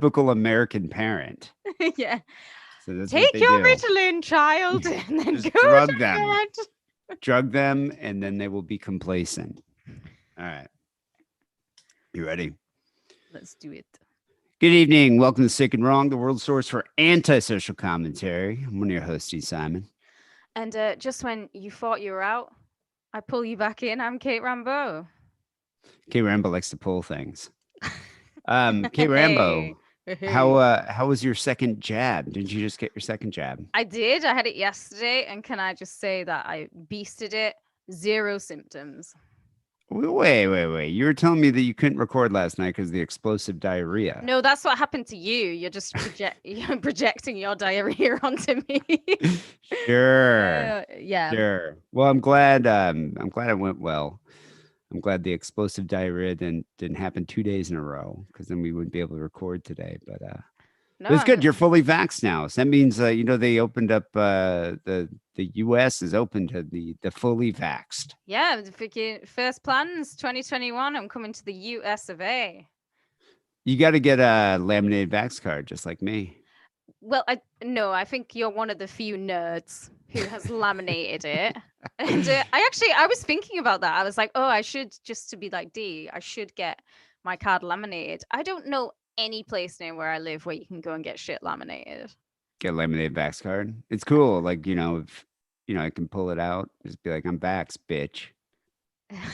typical American parent. Yeah. So that's what Take they your do. Ritalin, child, and then Just go to drug them, bed. drug them, and then they will be complacent. All right. You ready? Let's do it. Good evening. Welcome to Sick and Wrong, the world source for antisocial commentary. I'm one of your hosts, Simon. And just when you thought you were out, I pull you back in. I'm Kate Rambo. Kate Rambo likes to pull things. Kate Hey. Rambo, how Hey. how was your second jab? Didn't you just get your second jab? I did. I had it yesterday. And can I just say that I beasted it? Zero symptoms. Wait. You were telling me that you couldn't record last night because of the explosive diarrhea. No, that's what happened to you. You're projecting your diarrhea onto me. Sure. Yeah. Sure. Well, I'm glad it went well. I'm glad the explosive diarrhea didn't happen 2 days in a row because then we wouldn't be able to record today. No, But it's good. I'm You're fully vaxxed now. So that means they opened up the U.S. is open to the fully vaxxed. yeah, the freaking first plans 2021. I'm coming to the US of A. You got to get a laminated vax card, just like me. Well, I think you're one of the few nerds who has laminated it. And I was thinking about that. I was like, oh, I should, just to be like I should get my card laminated. I don't know any place near where I live where you can go and get shit laminated. Get a laminated vax card. It's cool. Like if I can pull it out, just be like, I'm vax, bitch.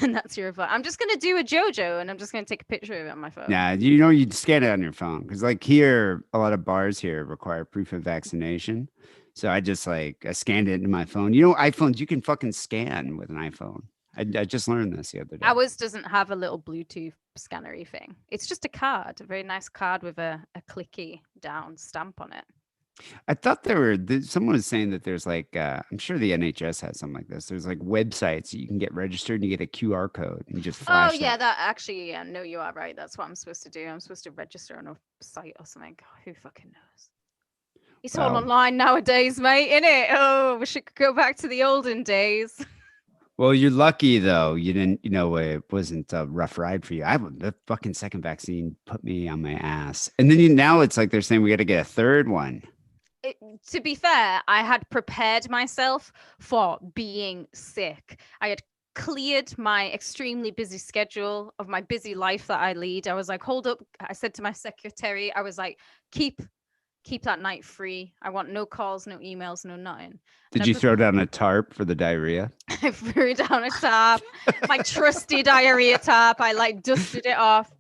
And that's your advice. I'm just gonna do a JoJo and I'm just gonna take a picture of it on my phone. Nah, you'd scan it on your phone because like here, a lot of bars here require proof of vaccination. So I just I scanned it into my phone. iPhones you can fucking scan with an iPhone. I just learned this the other day. Ours doesn't have a little Bluetooth scannery thing. It's just a card, a very nice card with a clicky down stamp on it. I thought someone was saying that there's I'm sure the NHS has something like this. There's like websites that you can get registered and you get a QR code and you just flash. Oh yeah, that actually, yeah, no, you are right. That's what I'm supposed to do. I'm supposed to register on a site or something. God, who fucking knows? It's all online nowadays, mate, innit? Oh, we should go back to the olden days. Well, you're lucky though. You didn't, it wasn't a rough ride for you. The fucking second vaccine put me on my ass. And then now it's like they're saying we got to get a third one. To be fair, I had prepared myself for being sick. I had cleared my extremely busy schedule of my busy life that I lead. I was like, hold up. I said to my secretary, I was like, keep that night free. I want no calls, no emails, no nothing. Did you throw down a tarp for the diarrhea? I threw down a tarp, my trusty diarrhea tarp. I dusted it off,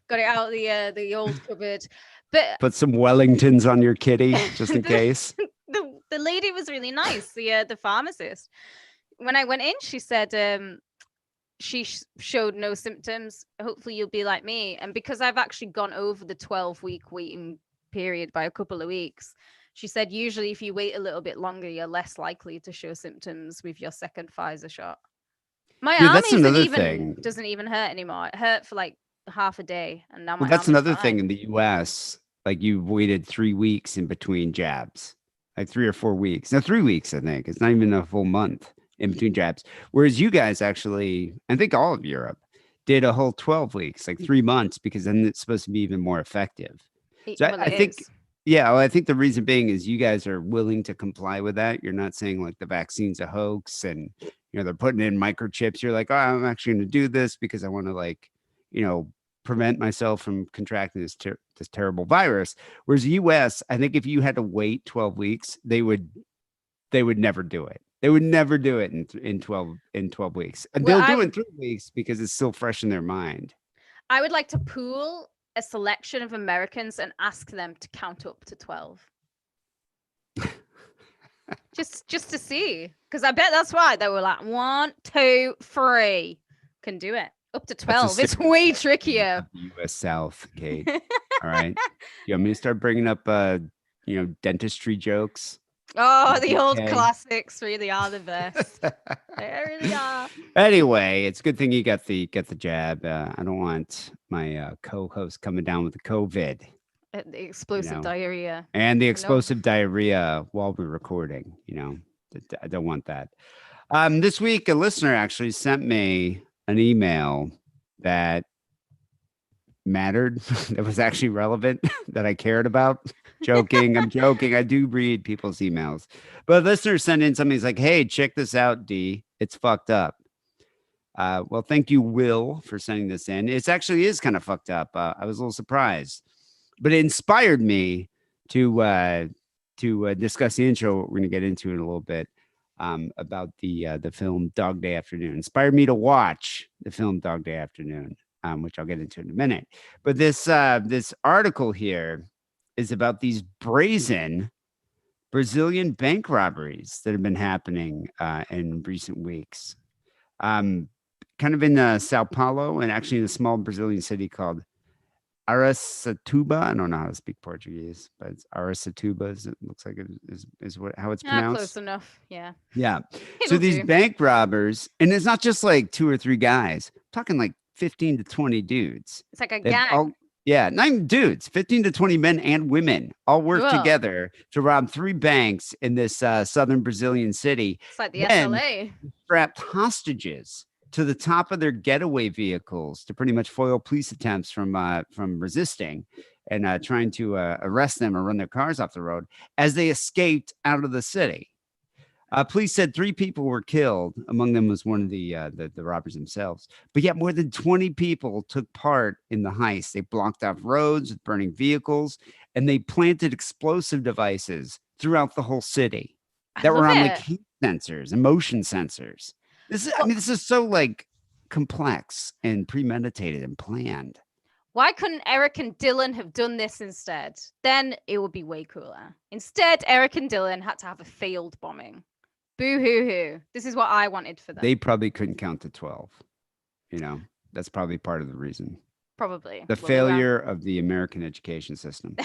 got it out of the old cupboard. But put some Wellingtons on your kitty just in case. The lady was really nice. The pharmacist. When I went in, she said she showed no symptoms. Hopefully you'll be like me. And because I've actually gone over the 12-week waiting period by a couple of weeks, she said usually if you wait a little bit longer, you're less likely to show symptoms with your second Pfizer shot. My arm doesn't even hurt anymore. It hurt for like half a day, and now that's another thing in the US. Like you waited 3 weeks in between jabs, like 3 or 4 weeks. Now 3 weeks, I think. It's not even a full month in between jabs. Whereas you guys actually, I think all of Europe did a whole 12 weeks, like 3 months, because then it's supposed to be even more effective. So I think, yeah, well, I think the reason being is you guys are willing to comply with that. You're not saying like the vaccine's a hoax and they're putting in microchips. You're like, oh, I'm actually going to do this because I want to prevent myself from contracting this terrible virus. Whereas the US, I think if you had to wait 12 weeks, they would never do it. They would never do it in 12 weeks. They'll do it in 3 weeks because it's still fresh in their mind. I would like to pool a selection of Americans and ask them to count up to 12. just to see, because I bet that's why they were like 1, 2, 3 can do it. Up to 12. It's way trickier. U.S. South, Kate. All right. You want me to start bringing up, dentistry jokes? Oh, the old classics really are the best. They really are. Anyway, it's a good thing you got the jab. I don't want my co-host coming down with the COVID. The explosive diarrhea. And the explosive diarrhea while we're recording. I don't want that. This week, a listener actually sent me an email that mattered, that was actually relevant, that I cared about. Joking, I'm joking. I do read people's emails, but listeners send in something. It's like, hey, check this out, D. It's fucked up. Well, thank you, Will, for sending this in. It actually is kind of fucked up. I was a little surprised, but it inspired me to discuss the intro. We're going to get into in a little bit about the film Dog Day Afternoon. Inspired me to watch the film Dog Day Afternoon, which I'll get into in a minute. But this article here is about these brazen Brazilian bank robberies that have been happening in recent weeks. Kind of in Sao Paulo, and actually in a small Brazilian city called Aracatuba. I don't know how to speak Portuguese, but it's Aracatuba. It looks like it is how it's pronounced. Close enough. Yeah. Yeah. So It'll these do. bank robbers, and it's not just like 2 or 3 guys. I'm talking like 15 to 20 dudes. It's like a They've gang. not even dudes, 15 to 20 men and women all work Whoa. together to rob 3 banks in this southern Brazilian city. It's like the Then SLA. strapped hostages to the top of their getaway vehicles to pretty much foil police attempts from resisting and trying to arrest them or run their cars off the road as they escaped out of the city. Police said 3 people were killed. Among them was one of the robbers themselves. But yet more than 20 people took part in the heist. They blocked off roads with burning vehicles, and they planted explosive devices throughout the whole city that were on like heat sensors and motion sensors. This is so like complex and premeditated and planned. Why couldn't Eric and Dylan have done this instead? Then it would be way cooler. Instead, Eric and Dylan had to have a failed bombing. Boo hoo hoo. This is what I wanted for them. They probably couldn't count to 12. You know, that's probably part of the reason. Probably. The failure of the American education system.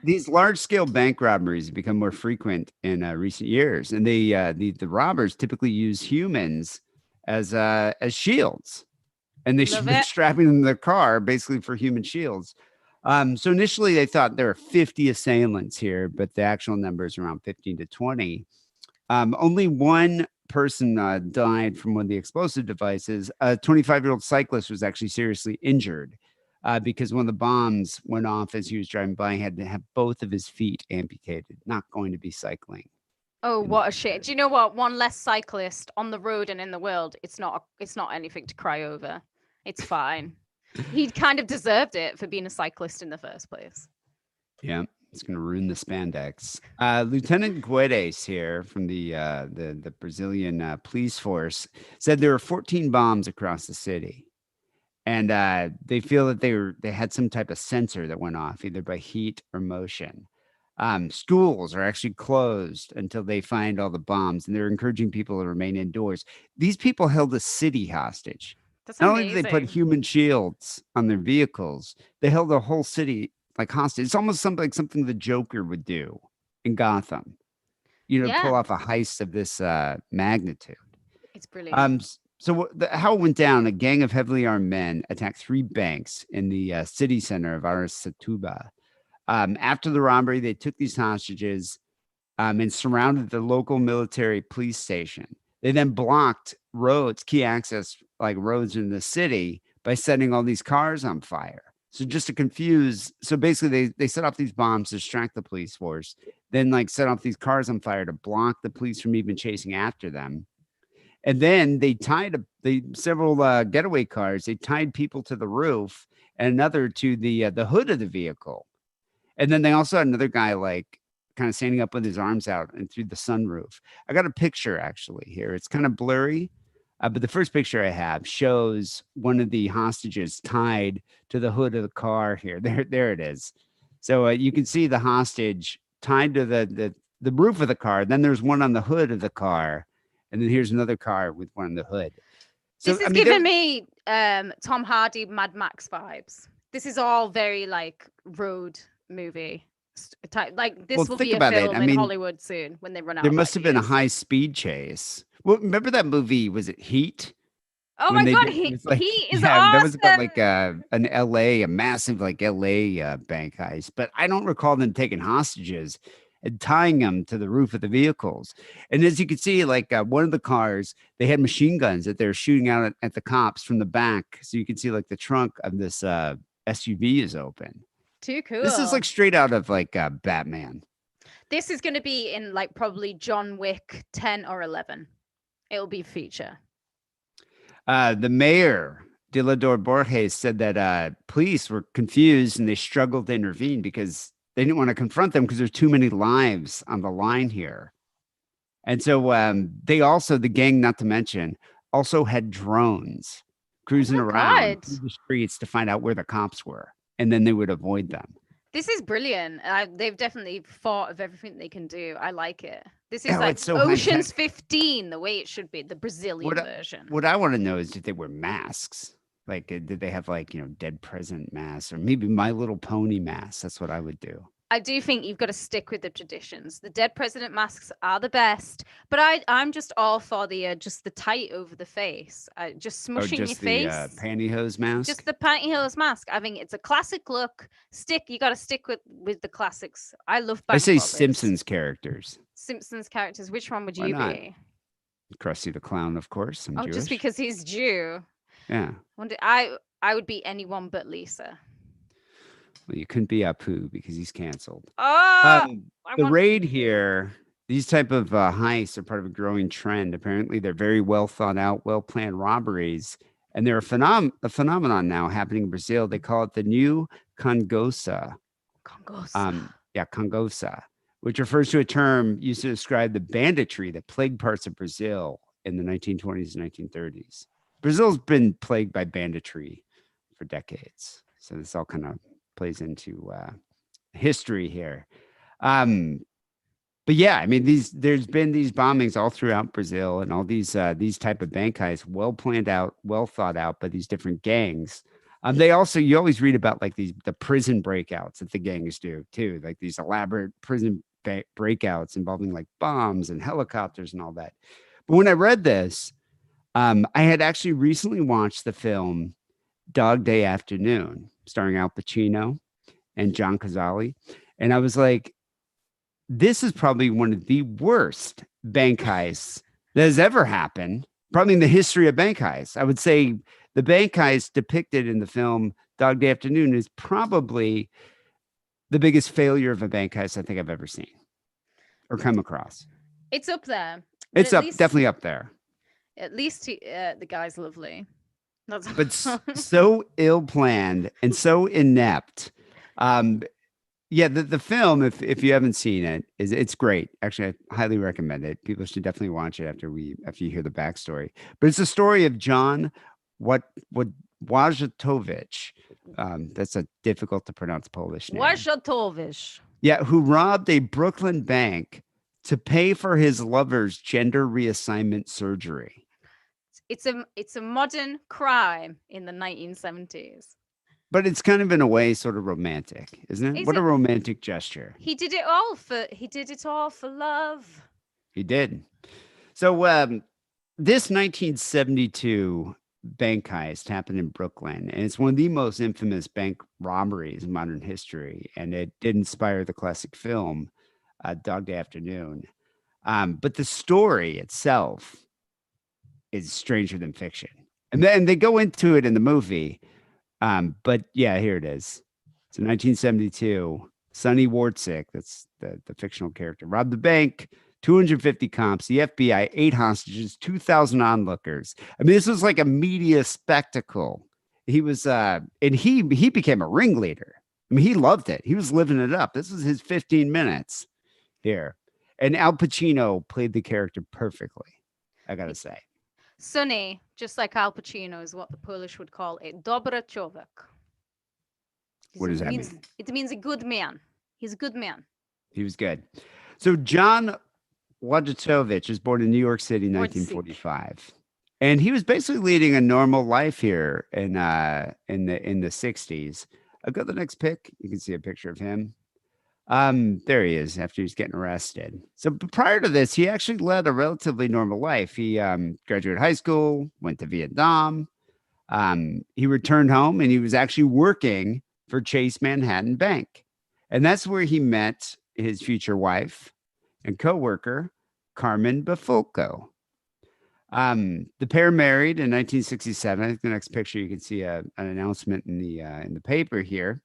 These large-scale bank robberies have become more frequent in recent years, and the robbers typically use humans as shields, and they've been strapping them in their car basically for human shields. So initially they thought there were 50 assailants here, but the actual number is around 15 to 20. Only one person died from one of the explosive devices. A 25-year-old cyclist was actually seriously injured because one of the bombs went off as he was driving by. He had to have both of his feet amputated. Not going to be cycling. Oh, what a shit. Do you know what? One less cyclist on the road and in the world, it's not anything to cry over. It's fine. He kind of deserved it for being a cyclist in the first place. Yeah. It's going to ruin the spandex. Lieutenant Guedes here from the Brazilian police force said there were 14 bombs across the city, and they feel that they had some type of sensor that went off either by heat or motion. Schools are actually closed until they find all the bombs, and they're encouraging people to remain indoors. These people held a city hostage. That's Not amazing. only did they put human shields on their vehicles, they held the whole city like hostage. It's almost something the Joker would do in Gotham, pull off a heist of this magnitude. It's brilliant. How it went down, a gang of heavily armed men attacked 3 banks in the city center of Aracatuba. After the robbery, they took these hostages and surrounded the local military police station. They then blocked roads, key access like roads in the city, by setting all these cars on fire. So just to confuse, so basically they set off these bombs to distract the police force, then like set off these cars on fire to block the police from even chasing after them. And then they tied several getaway cars. They tied people to the roof and another to the hood of the vehicle. And then they also had another guy like kind of standing up with his arms out and through the sunroof. I got a picture actually here. It's kind of blurry. But the first picture I have shows one of the hostages tied to the hood of the car here. There it is. So you can see the hostage tied to the roof of the car. Then there's one on the hood of the car. And then here's another car with one on the hood. So, this is giving me Tom Hardy Mad Max vibes. This is all very like road movie type. Like this will be a film in Hollywood soon when they run out. There must have been a high speed chase. Well, remember that movie? Was it Heat? Oh my God, Heat is awesome. That was about like a massive like LA bank heist. But I don't recall them taking hostages and tying them to the roof of the vehicles. And as you can see, like one of the cars, they had machine guns that they're shooting out at the cops from the back. So you can see like the trunk of this SUV is open. Too cool. This is like straight out of like Batman. This is going to be in like probably John Wick 10 or 11. It'll be feature. The mayor, Dilador Borges, said that police were confused and they struggled to intervene because they didn't want to confront them because there's too many lives on the line here. And so they also, the gang, not to mention, also had drones cruising around through the streets to find out where the cops were, and then they would avoid them. This is brilliant. They've definitely thought of everything they can do. I like it. This is like so Ocean's 15, the way it should be, the Brazilian version. What I want to know is, did they wear masks? Like, did they have like, dead president masks, or maybe My Little Pony masks? That's what I would do. I do think you've got to stick with the traditions. The dead president masks are the best, but I'm just all for the just the tight over the face, just smushing your face. Pantyhose mask. Just the pantyhose mask. I think it's a classic look. You got to stick with the classics. I love. I say Simpsons characters. Simpsons characters. Which one would you be? Krusty the Clown, of course. I'm Jewish. Just because he's Jew. Yeah. I would be anyone but Lisa. Well, you couldn't be Apu because he's canceled. The raid here, these type of heists are part of a growing trend. Apparently, they're very well thought out, well planned robberies, and they're a phenomenon now happening in Brazil. They call it the new Congosa. Congosa, which refers to a term used to describe the banditry that plagued parts of Brazil in the 1920s and 1930s. Brazil's been plagued by banditry for decades, so this all kind of plays into history here. But yeah, I mean, there's been these bombings all throughout Brazil, and all these type of bank heists, well planned out, well thought out by these different gangs. You always read about like the prison breakouts that the gangs do too, like these elaborate prison breakouts involving like bombs and helicopters and all that. But when I read this, I had actually recently watched the film Dog Day Afternoon, starring Al Pacino and John Cazale. And I was like, this is probably one of the worst bank heists that has ever happened, probably in the history of bank heists. I would say the bank heist depicted in the film Dog Day Afternoon is probably the biggest failure of a bank heist I think I've ever seen or come across. It's up there. It's definitely up there. At least the guy's lovely. But so ill-planned and so inept. The film, if you haven't seen it, it's great. Actually, I highly recommend it. People should definitely watch it after you hear the backstory. But it's the story of John Wojtowicz. That's a difficult to pronounce Polish name. Wojtowicz. Yeah, who robbed a Brooklyn bank to pay for his lover's gender reassignment surgery. It's a modern crime in the 1970s. But it's kind of in a way sort of romantic, isn't it? A romantic gesture. He did it all for love. He did. So this 1972 bank heist happened in Brooklyn, and it's one of the most infamous bank robberies in modern history. And it did inspire the classic film Dog Day Afternoon. But the story itself is stranger than fiction. And then they go into it in the movie. But yeah, here it is. So 1972, Sonny Wartzik, that's the fictional character, robbed the bank, 250 cops, the FBI, 8 hostages, 2,000 onlookers. I mean, this was like a media spectacle. He was, and he became a ringleader. I mean, he loved it. He was living it up. This was his 15 minutes here. And Al Pacino played the character perfectly, I gotta say. Sonny, just like Al Pacino, is what the Polish would call a dobry człowiek. What does that mean? It means a good man. He's a good man. He was good. So John Wojtowicz was born in New York City in 1945. And he was basically leading a normal life here in the 60s. I'll go to the next pic. You can see a picture of him. There he is after he's getting arrested. So prior to this, he actually led a relatively normal life. He graduated high school, went to Vietnam. He returned home and he was actually working for Chase Manhattan Bank. And that's where he met his future wife and co-worker, Carmen Bafulco. The pair married in 1967. I think the next picture you can see an announcement in the paper here.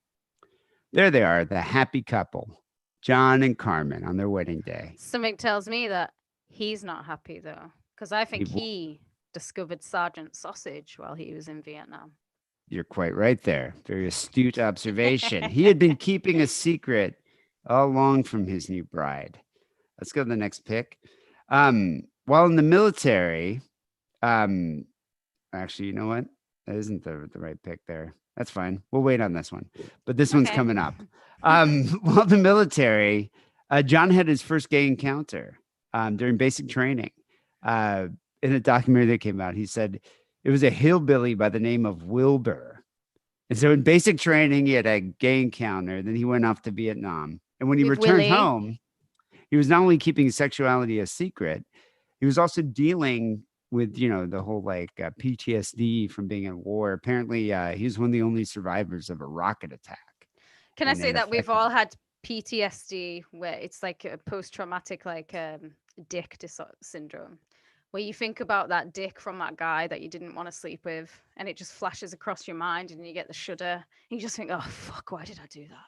There they are, the happy couple, John and Carmen, on their wedding day. Something tells me that he's not happy though, because I think He- he discovered Sergeant Sausage while he was in Vietnam. You're quite right there. Very astute observation. He had been keeping a secret all along from his new bride. Let's go to the next pic. While in the military, actually, you know what? That isn't the right pic there. That's fine. We'll wait on this one. But this one's Okay. coming up. While in the military, John had his first gay encounter during basic training. In a documentary that came out, he said it was a hillbilly by the name of Wilbur. And so in basic training, he had a gay encounter. Then he went off to Vietnam. And when he With returned Willie? home, he was not only keeping his sexuality a secret, he was also dealing with, the whole PTSD from being at war. Apparently, he was one of the only survivors of a rocket attack. Can I And say it that we've affected all him. had PTSD where it's like a post-traumatic dick syndrome, where you think about that dick from that guy that you didn't want to sleep with and it just flashes across your mind and you get the shudder and you just think, oh fuck, why did I do that?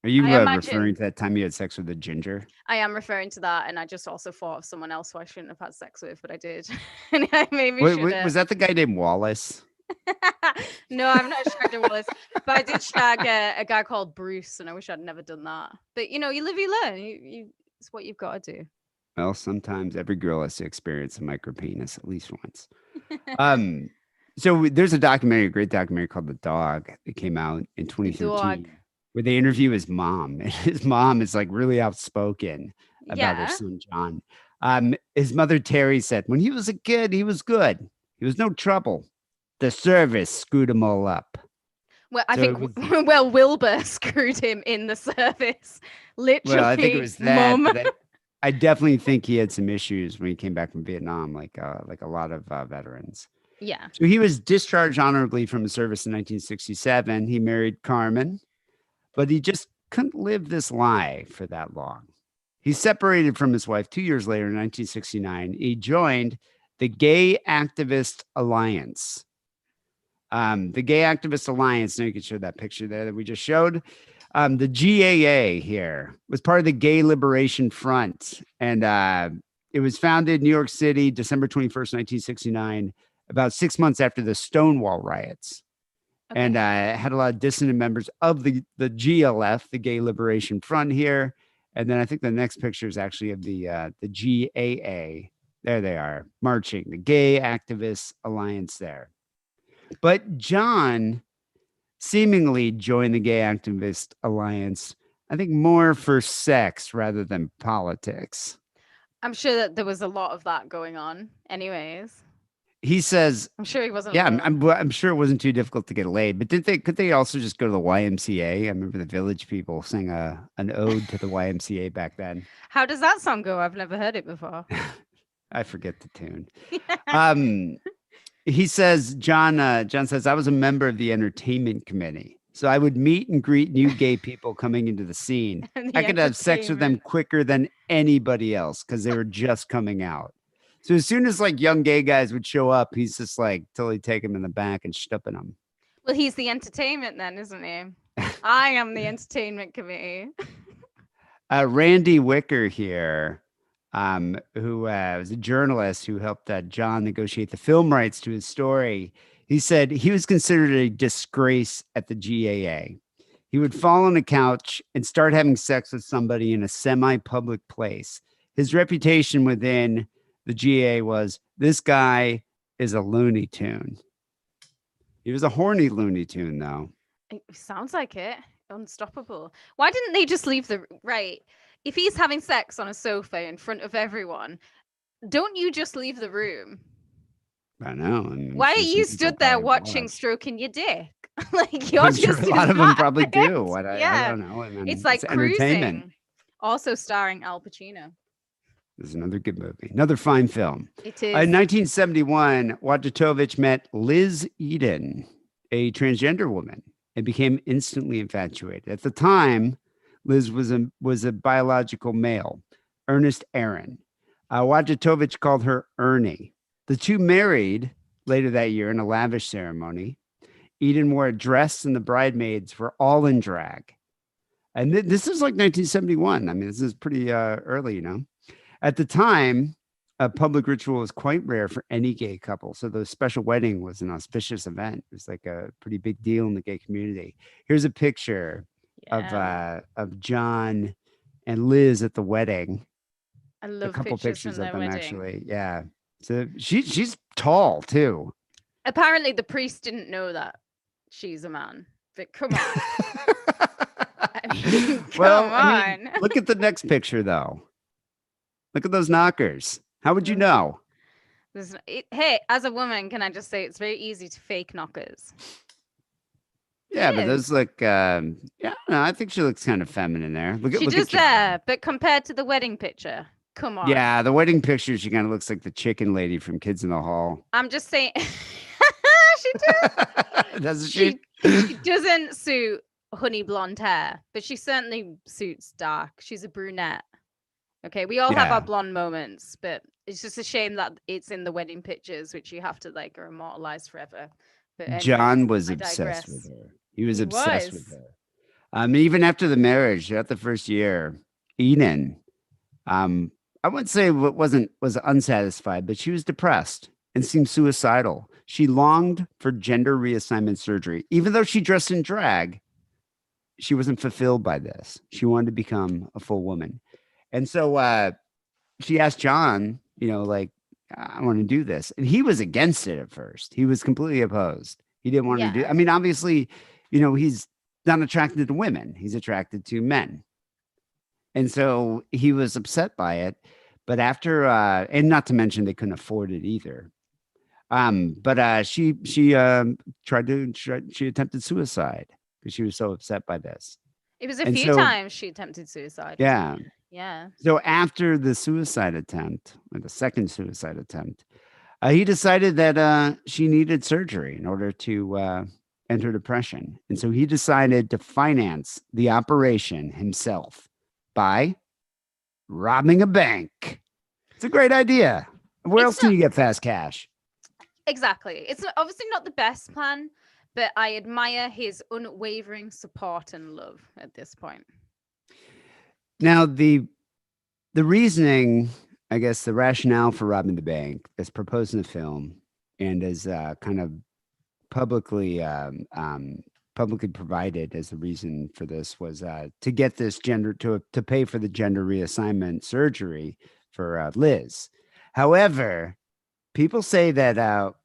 Are you I referring imagine- to that time you had sex with a ginger? I am referring to that, and I just also thought of someone else who I shouldn't have had sex with, but I did. And I maybe should Was that the guy named Wallace? No, I've not shagged a Wallace, but I did shag a guy called Bruce, and I wish I'd never done that. But you live, you learn. It's what you've got to do. Well, sometimes every girl has to experience a micro penis at least once. So there's a great documentary called The Dog that came out in 2013 Dog. where they interview his mom. And his mom is really outspoken about her Yeah. son, John. His mother, Terry, said, when he was a kid, he was good. He was no trouble. The service screwed him all up. Well, I So think it Wilbur screwed him in the service. Literally, Well, I think it was that. Mum. But I definitely think he had some issues when he came back from Vietnam, like a lot of veterans. Yeah. So he was discharged honorably from the service in 1967. He married Carmen, but he just couldn't live this lie for that long. He separated from his wife 2 years later in 1969. He joined the Gay Activist Alliance. The Gay Activist Alliance, now you can show that picture there that we just showed. The GAA here was part of the Gay Liberation Front. And it was founded in New York City, December 21st, 1969, about 6 months after the Stonewall riots. Okay. And had a lot of dissident members of the GLF, the Gay Liberation Front here. And then I think the next picture is actually of the GAA. There they are, marching, the Gay Activist Alliance there. But John seemingly joined the Gay Activist Alliance, I think more for sex rather than politics. I'm sure that there was a lot of that going on. Anyways, He says, I'm sure he wasn't. yeah, alone. I'm sure it wasn't too difficult to get laid, but could they also just go to the YMCA? I remember the Village People sang an ode to the YMCA back then. How does that song go? I've never heard it before. I forget the tune. He says, John says, I was a member of the entertainment committee. So I would meet and greet new gay people coming into the scene. I could have sex with them quicker than anybody else because they were just coming out. So as soon as young gay guys would show up, he's just totally take them in the back and stuffing them. Well, he's the entertainment then, isn't he? I am the entertainment committee. Randy Wicker here, who was a journalist who helped John negotiate the film rights to his story. He said he was considered a disgrace at the GAA. He would fall on a couch and start having sex with somebody in a semi-public place. His reputation within the GAA was, this guy is a Looney Tune. He was a horny Looney Tune, though. It sounds like it. Unstoppable. Why didn't they just leave the right? If he's having sex on a sofa in front of everyone, don't you just leave the room? I know. Why are you stood there watching, stroking your dick? You're I'm sure just a lot of them probably embarrassed. do. I Yeah. don't know. I mean, It's like entertainment. cruising. Also starring Al Pacino. This is another good movie. Another fine film. It is. In 1971, Wojciechowicz met Liz Eden, a transgender woman, and became instantly infatuated. At the time, Liz was a biological male, Ernest Aaron. Wojciechowicz called her Ernie. The two married later that year in a lavish ceremony. Eden wore a dress, and the bridesmaids were all in drag. And this is like 1971. I mean, this is pretty early, you know. At the time, a public ritual was quite rare for any gay couple. So the special wedding was an auspicious event. It was like a pretty big deal in the gay community. Here's a picture Yeah. of John and Liz at the wedding. I A love couple pictures from pictures of their them wedding. actually. Yeah. So she's tall too. Apparently, the priest didn't know that she's a man. But come on. I mean, come Well, I mean, on. look at the next picture though. Look at those knockers. How would you Those- know? Hey, as a woman, can I just say it's very easy to fake knockers? Yeah, It but those is. look yeah, no, I think she looks kind of feminine there. She Look at does John. there, but compared to the wedding picture, come on. Yeah, the wedding picture, she kind of looks like the chicken lady from Kids in the Hall. I'm just saying. She does. Doesn't She she? she doesn't suit honey blonde hair, but she certainly suits dark. She's a brunette. Okay, we all have our Yeah. blonde moments, but it's just a shame that it's in the wedding pictures, which you have to like are immortalized forever. But anyway, John was I obsessed with digress. her. He was He obsessed with was. her. Even after the marriage, throughout the first year, Eden, I wouldn't say was unsatisfied, but she was depressed and seemed suicidal. She longed for gender reassignment surgery. Even though she dressed in drag, she wasn't fulfilled by this. She wanted to become a full woman. And so she asked John, you know, like, I want to do this. And he was against it at first. He was completely opposed. He didn't want to do. Yeah. I mean, obviously, you know, he's not attracted to women. He's attracted to men. And so he was upset by it. But after and not to mention they couldn't afford it either. But she attempted suicide because she was so upset by this. It was a And few so times she attempted suicide, wasn't yeah. it? Yeah. So after the suicide attempt, or the second suicide attempt, he decided that she needed surgery in order to end her depression. And so he decided to finance the operation himself by robbing a bank. It's a great idea. Where else It's can not you get fast cash? exactly. Obviously not the best plan, but I admire his unwavering support and love at this point. Now, the reasoning, I guess, the rationale for robbing the bank that's proposed in the film and is kind of publicly publicly provided as the reason for this was to get this gender to pay for the gender reassignment surgery for Liz. However, people say that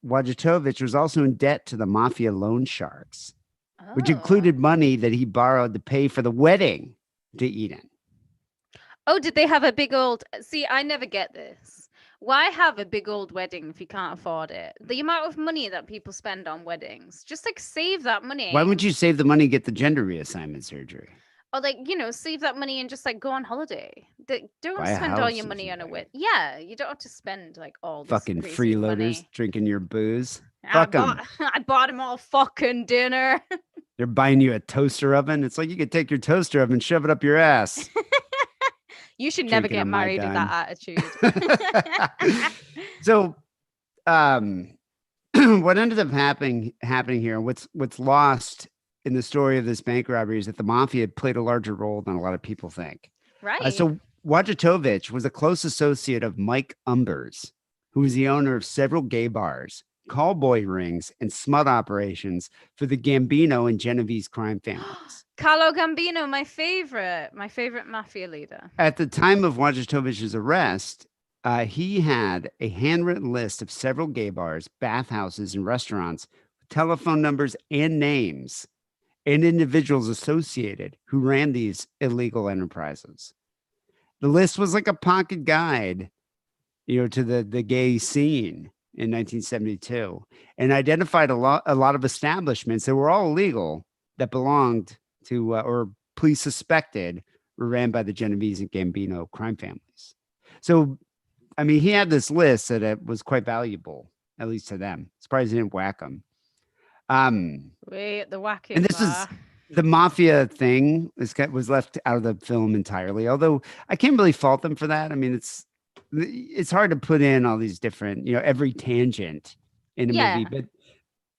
Wojciechowicz was also in debt to the mafia loan sharks, which Oh. included money that he borrowed to pay for the wedding to Eden. Oh, did they have a big old see, I never get this. Why have a big old wedding if you can't afford it? The amount of money that people spend on weddings, just like save that money. Why would you save the money, get the gender reassignment surgery? Or like, save that money and just like go on holiday. Don't Buy a spend all house your or money on a something. wedding. Yeah, you don't have to spend like all this Fucking crazy freeloaders money. drinking your booze. I Fuck 'em. bought, I bought him all fucking dinner. They're buying you a toaster oven. It's like you could take your toaster oven, shove it up your ass. You should never Drinking a get Mai married with Tai. that attitude. So, what ended up happening here, what's lost in the story of this bank robbery is that the mafia played a larger role than a lot of people think. Right. So Wojciechowicz was a close associate of Mike Umbers, who was the owner of several gay bars, callboy rings, and smut operations for the Gambino and Genovese crime families. Carlo Gambino, my favorite mafia leader. At the time of Wojciechowicz's arrest, he had a handwritten list of several gay bars, bathhouses, and restaurants, telephone numbers and names, and individuals associated who ran these illegal enterprises. The list was like a pocket guide, to the gay scene in 1972, and identified a lot of establishments that were all illegal that belonged to or police suspected were ran by the Genovese and Gambino crime families. So, I mean, he had this list that it was quite valuable, at least to them. Surprised he didn't whack them. Wait, the whacking. And this is the mafia thing was left out of the film entirely. Although I can't really fault them for that. I mean, it's it's hard to put in all these different, every tangent in a movie, Yeah, but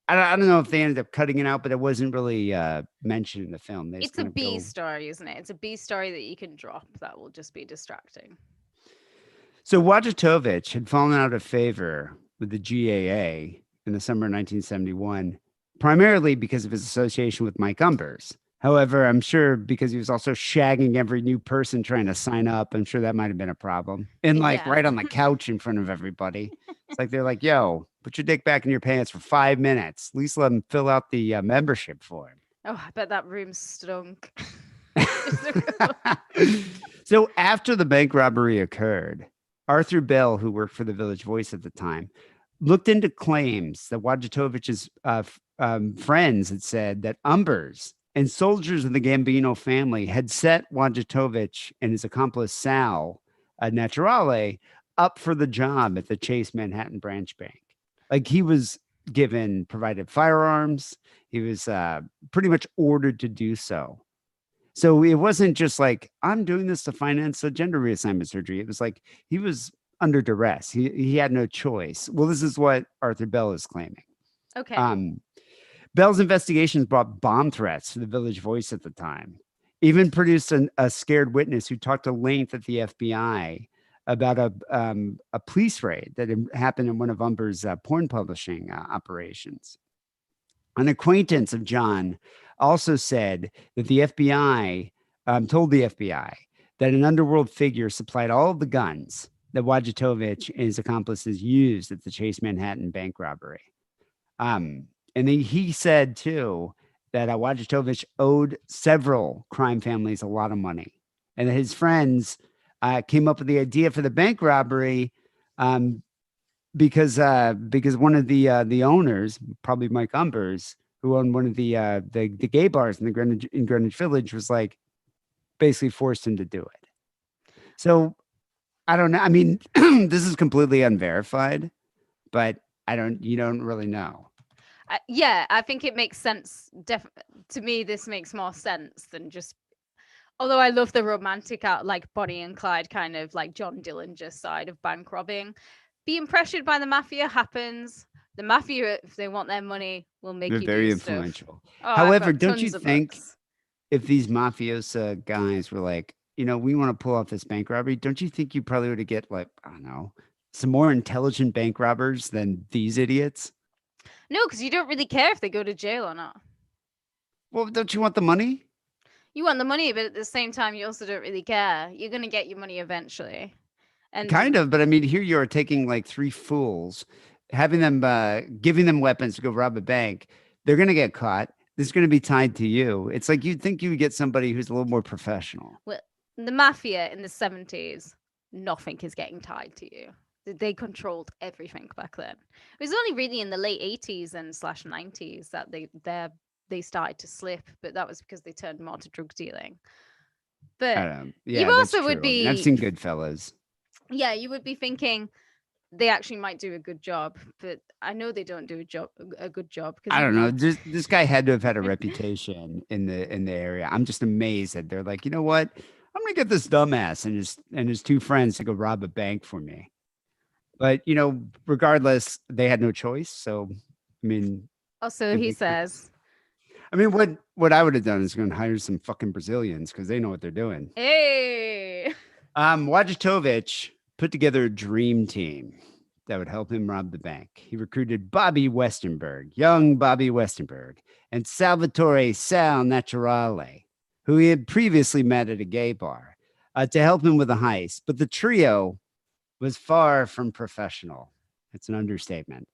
I don't know if they ended up cutting it out, but it wasn't really mentioned in the film. They just it's a kind of B go. story, isn't it? It's a B story that you can drop that will just be distracting. So Wojciechowicz had fallen out of favor with the GAA in the summer of 1971, primarily because of his association with Mike Umbers. However, I'm sure because he was also shagging every new person trying to sign up, I'm sure that might have been a problem. And like Yeah. right on the couch in front of everybody. It's like they're like, yo, put your dick back in your pants for 5 minutes. At least let him fill out the membership form. Oh, I bet that room stunk. So after the bank robbery occurred, Arthur Bell, who worked for the Village Voice at the time, looked into claims that Wojciechowicz's friends had said that Umbers and soldiers of the Gambino family had set Wojciechowicz and his accomplice Sal Naturale up for the job at the Chase Manhattan Branch Bank. Like he was provided firearms. He was pretty much ordered to do so. So it wasn't just like, I'm doing this to finance a gender reassignment surgery. It was like he was under duress. He had no choice. Well, this is what Arthur Bell is claiming. Okay. Bell's investigations brought bomb threats to the Village Voice at the time, even produced a scared witness who talked to length at the FBI about a police raid that had happened in one of Umber's porn publishing operations. An acquaintance of John also said that the FBI told the FBI that an underworld figure supplied all of the guns that Wojciechowicz and his accomplices used at the Chase Manhattan bank robbery. And he said, too, that Wojciechowicz owed several crime families a lot of money and that his friends came up with the idea for the bank robbery because one of the owners, probably Mike Umbers, who owned one of the gay bars in Greenwich Village, was like basically forced him to do it. So I don't know. I mean, this is completely unverified, but you don't really know. Yeah, I think it makes sense. To me, this makes more sense than just. Although I love the romantic out, like Bonnie and Clyde, kind of like John Dillinger side of bank robbing. Being pressured by the mafia happens. The mafia, if they want their money, will make They're you very do influential. Stuff. Oh, However, don't you think if these mafiosa guys were like, we want to pull off this bank robbery, don't you think you probably would get like, I don't know, some more intelligent bank robbers than these idiots? No, because you don't really care if they go to jail or not. Well, don't you want the money? You want the money, but at the same time, you also don't really care. You're going to get your money eventually. And kind of, but I mean, here you are taking like three fools, having them, giving them weapons to go rob a bank. They're going to get caught. This is going to be tied to you. It's like you'd think you would get somebody who's a little more professional. Well, the mafia in the 70s, nothing is getting tied to you. They controlled everything back then. It was only really in the late 80s and /90s that they started to slip, but that was because they turned more to drug dealing. But yeah, you also would be. I've seen Goodfellas. Yeah, you would be thinking they actually might do a good job, but I know they don't do a good job. I don't know. This guy had to have had a reputation in the area. I'm just amazed that they're like, you know what? I'm gonna get this dumbass and his two friends to go rob a bank for me. But regardless, they had no choice. So, I mean, also he says. I mean, what I would have done is going to hire some fucking Brazilians because they know what they're doing. Hey, Wojciechowicz put together a dream team that would help him rob the bank. He recruited Bobby Westenberg, young Bobby Westenberg, and Salvatore Sal Naturale, who he had previously met at a gay bar, to help him with the heist. But the trio was far from professional. It's an understatement.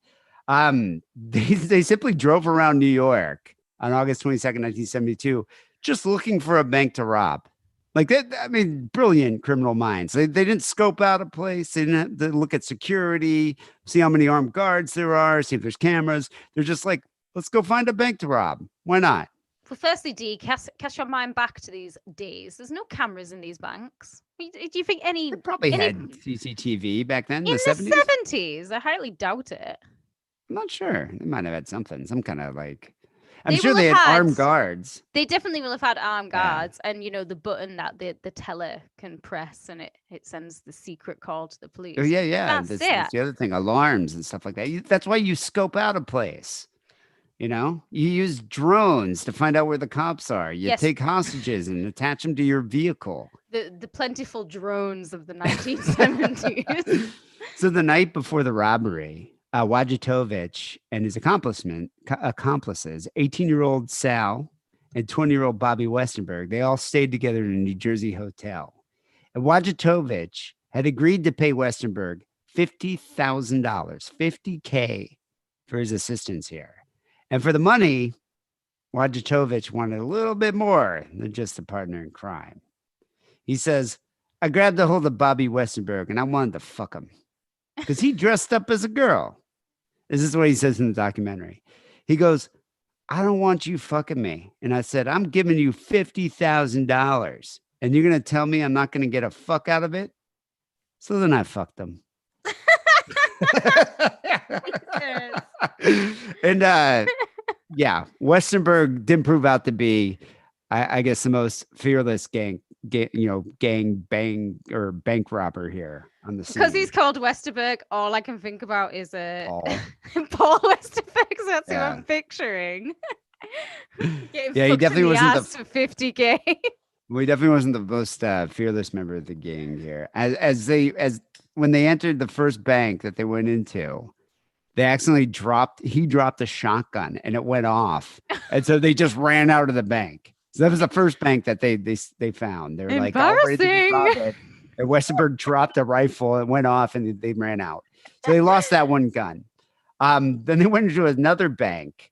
They simply drove around New York on August 22nd, 1972, just looking for a bank to rob. Like that, I mean, brilliant criminal minds. They didn't scope out a place. They didn't have to look at security, see how many armed guards there are, see if there's cameras. They're just like, let's go find a bank to rob. Why not? Well, firstly, Dee, cast your mind back to these days. There's no cameras in these banks. Do you think any... They probably had CCTV back then in the 70s? 70s? I highly doubt it. I'm not sure. They might have had something, some kind of like... I'm They sure will they have had had- armed guards. They definitely will have had armed Yeah. guards, and the button that the teller can press, and it sends the secret call to the police. Oh yeah, yeah. That's That's it. the other thing. Alarms and stuff like that. That's why you scope out a place. You use drones to find out where the cops are. You Yes. take hostages and attach them to your vehicle. The plentiful drones of the 1970s. So the night before the robbery, Wojciechowicz and his accomplices, 18-year-old Sal and 20-year-old Bobby Westenberg, they all stayed together in a New Jersey hotel. And Wojciechowicz had agreed to pay Westenberg $50,000, $50K for his assistance here. And for the money, Wojciechowicz wanted a little bit more than just a partner in crime. He says, I grabbed a hold of Bobby Westenberg and I wanted to fuck him because he dressed up as a girl. This is what he says in the documentary. He goes, I don't want you fucking me. And I said, I'm giving you $50,000 and you're going to tell me I'm not going to get a fuck out of it? So then I fucked him. And yeah, Westenberg didn't prove out to be, I guess, the most fearless gang bang or bank robber here on the scene. Because he's called Westerberg, all I can think about is Paul. Paul Westerberg. So that's who Yeah. I'm picturing. Getting Yeah, he fucked definitely in the wasn't the ass for 50K. Well, he definitely wasn't the most fearless member of the gang here. As when they entered the first bank that they went into, they accidentally dropped a shotgun and it went off. And so they just ran out of the bank. So that was the first bank that they found. They were like, "Oh, ready to rob it." And Westerberg dropped a rifle, it went off, and they ran out. So they lost that one gun. Then they went into another bank,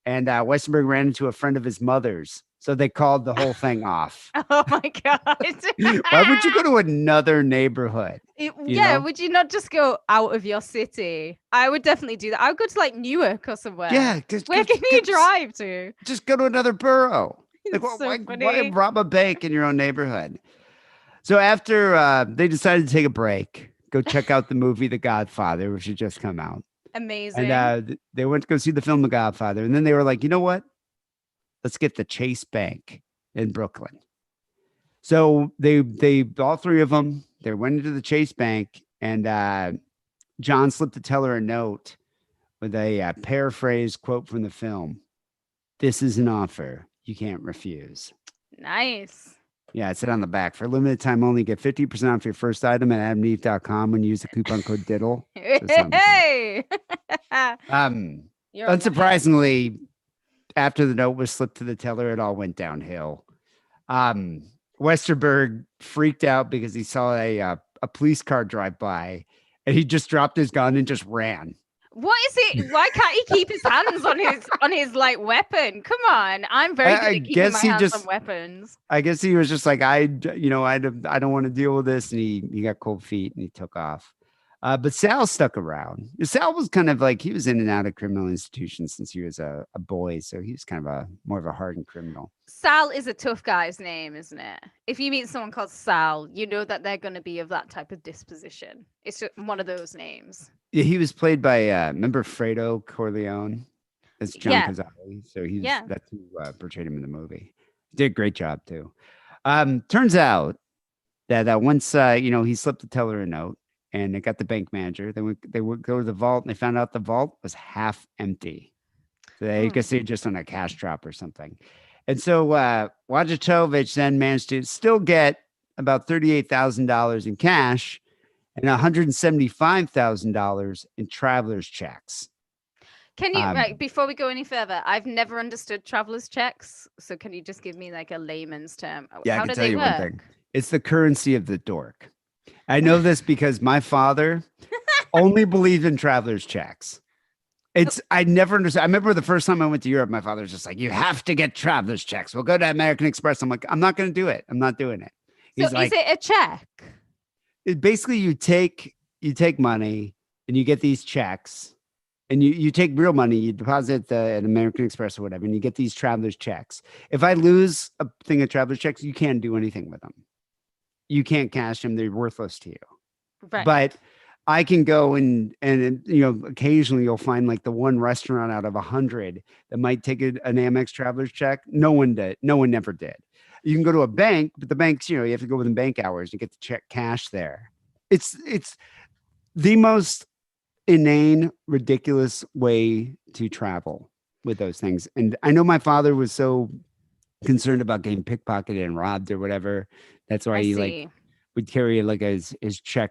and Westerberg ran into a friend of his mother's. So they called the whole thing off. Oh my God. Why would you go to another neighborhood? Yeah, would you not just go out of your city? I would definitely do that. I would go to like Newark or somewhere. Yeah. Where can you drive to? Just go to another borough. Like, It's so why funny. rob a bank in your own neighborhood? So after they decided to take a break, go check out the movie The Godfather, which had just come out. Amazing. And they went to go see the film The Godfather. And then they were like, you know what? Let's get the Chase Bank in Brooklyn. So they all three of them, they went into the Chase Bank, and John slipped the teller a note with a paraphrase quote from the film. This is an offer you can't refuse. Nice. Yeah, it said on the back, for a limited time only, get 50% off your first item at adamandeve.com when you use the coupon code DIDDLE. Hey. You're a Unsurprisingly, after the note was slipped to the teller, it all went downhill. Westerberg freaked out because he saw a police car drive by, and he just dropped his gun and just ran. What is it? Why can't he keep his hands on his like weapon? Come on, I'm very good I at keeping guess my he hands just- on weapons. I guess he was just like, I don't want to deal with this, and he got cold feet and he took off. But Sal stuck around. Sal was kind of like, he was in and out of criminal institutions since he was a boy, so he was kind of more of a hardened criminal. Sal is a tough guy's name, isn't it? If you meet someone called Sal, you know that they're going to be of that type of disposition. It's just one of those names. Yeah, he was played by remember Fredo Corleone as John Yeah. Cazale. So Yeah. that's who portrayed him in the movie. Did a great job too. Turns out that once he slipped the teller a note and they got the bank manager. They would go to the vault and they found out the vault was half empty. So I guess they just on a cash drop or something. And so Wojciechowicz then managed to still get about $38,000 in cash and $175,000 in traveler's checks. Can you, right, before we go any further, I've never understood traveler's checks. So can you just give me like a layman's term? Yeah, How I do can tell they you work? one thing. It's the currency of the dork. I know this because my father only believed in traveler's checks. I never understood. I remember the first time I went to Europe, my father was just like, you have to get traveler's checks. We'll go to American Express. I'm like, I'm not going to do it. I'm not doing it. He's So like, is it a check? basically you take money and you get these checks and you take real money, you deposit at American Express or whatever, and you get these traveler's checks. If I lose a thing of traveler's checks, you can't do anything with them. You can't cash them. They're worthless to you. Right. But I can go and occasionally you'll find like the one restaurant out of 100 that might take an Amex traveler's check. No one did. No one never did. You can go to a bank, but the banks, you have to go within bank hours and get to check cash there. It's the most inane, ridiculous way to travel with those things. And I know my father was so concerned about getting pickpocketed and robbed or whatever. That's why I he like see. would carry like his check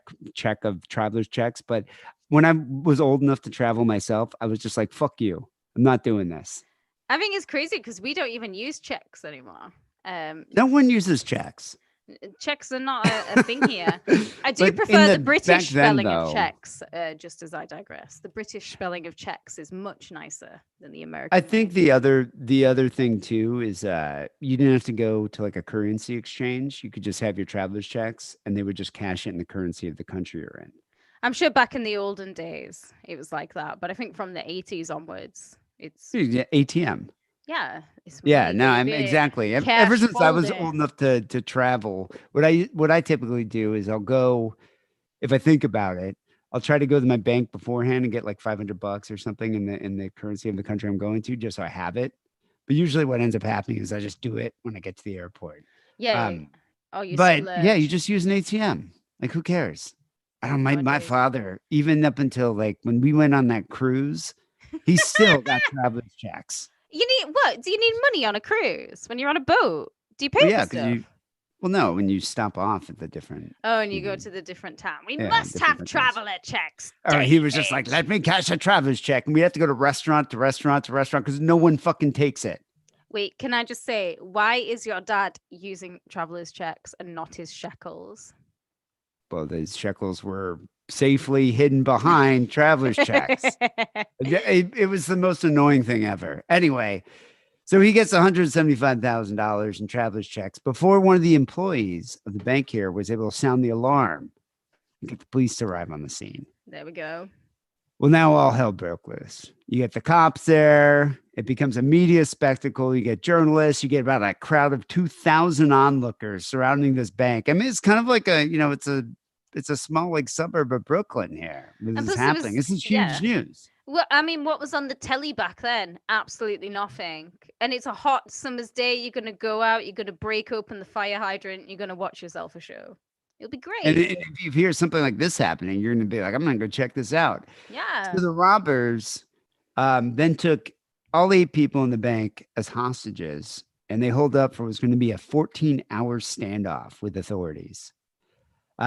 of traveler's checks. But when I was old enough to travel myself, I was just like, fuck you. I'm not doing this. I think it's crazy because we don't even use checks anymore. No one uses checks. Checks are not a thing here. I do But prefer in the back British then, spelling of though, checks, just as I digress. The British spelling of checks is much nicer than the American I think way. the other thing too is you didn't have to go to like a currency exchange. You could just have your traveler's checks and they would just cash it in the currency of the country you're in. I'm sure back in the olden days it was like that, but I think from the 80s onwards, it's Yeah, ATM. yeah, it's Yeah, we no, gonna I'm be exactly. Ever cash since I was folding. old enough to travel, what I typically do is I'll go if I think about it, I'll try to go to my bank beforehand and get like $500 or something in the currency of the country I'm going to, just so I have it. But usually, what ends up happening is I just do it when I get to the airport. Yeah. Um, Oh, you but yeah, you splurge just use an ATM. Like, who cares? I don't. My nowadays. father, even up until like when we went on that cruise, he still got traveler's checks. You need what? Do you need money on a cruise when you're on a boat? Do you pay Well, for yeah, because stuff? you. Well, no, when you stop off at the different, Oh, and you you go know, to the different town. We yeah, must different have hotels. traveler checks, Or he was just like, David. let me cash a traveler's check. And we have to go to restaurant to restaurant to restaurant because no one fucking takes it. Wait, can I just say, why is your dad using traveler's checks and not his shekels? Well, these shekels were safely hidden behind traveler's checks. It was the most annoying thing ever. Anyway, so he gets $175,000 in traveler's checks before one of the employees of the bank here was able to sound the alarm and get the police to arrive on the scene. There we go. Well, now all hell broke loose. You get the cops there. It becomes a media spectacle. You get journalists. You get about a crowd of 2,000 onlookers surrounding this bank. I mean, it's kind of like it's a small like suburb of Brooklyn here. This And is plus, there happening. was, This is huge yeah. news. Well, I mean, what was on the telly back then? Absolutely nothing. And it's a hot summer's day. You're going to go out, you're going to break open the fire hydrant, you're going to watch yourself a show. It'll be And great. if you hear something like this happening, you're going to be like, I'm going to go check this out. Yeah. So the robbers then took all 8 people in the bank as hostages, and they hold up for what's going to be a 14-hour standoff with authorities.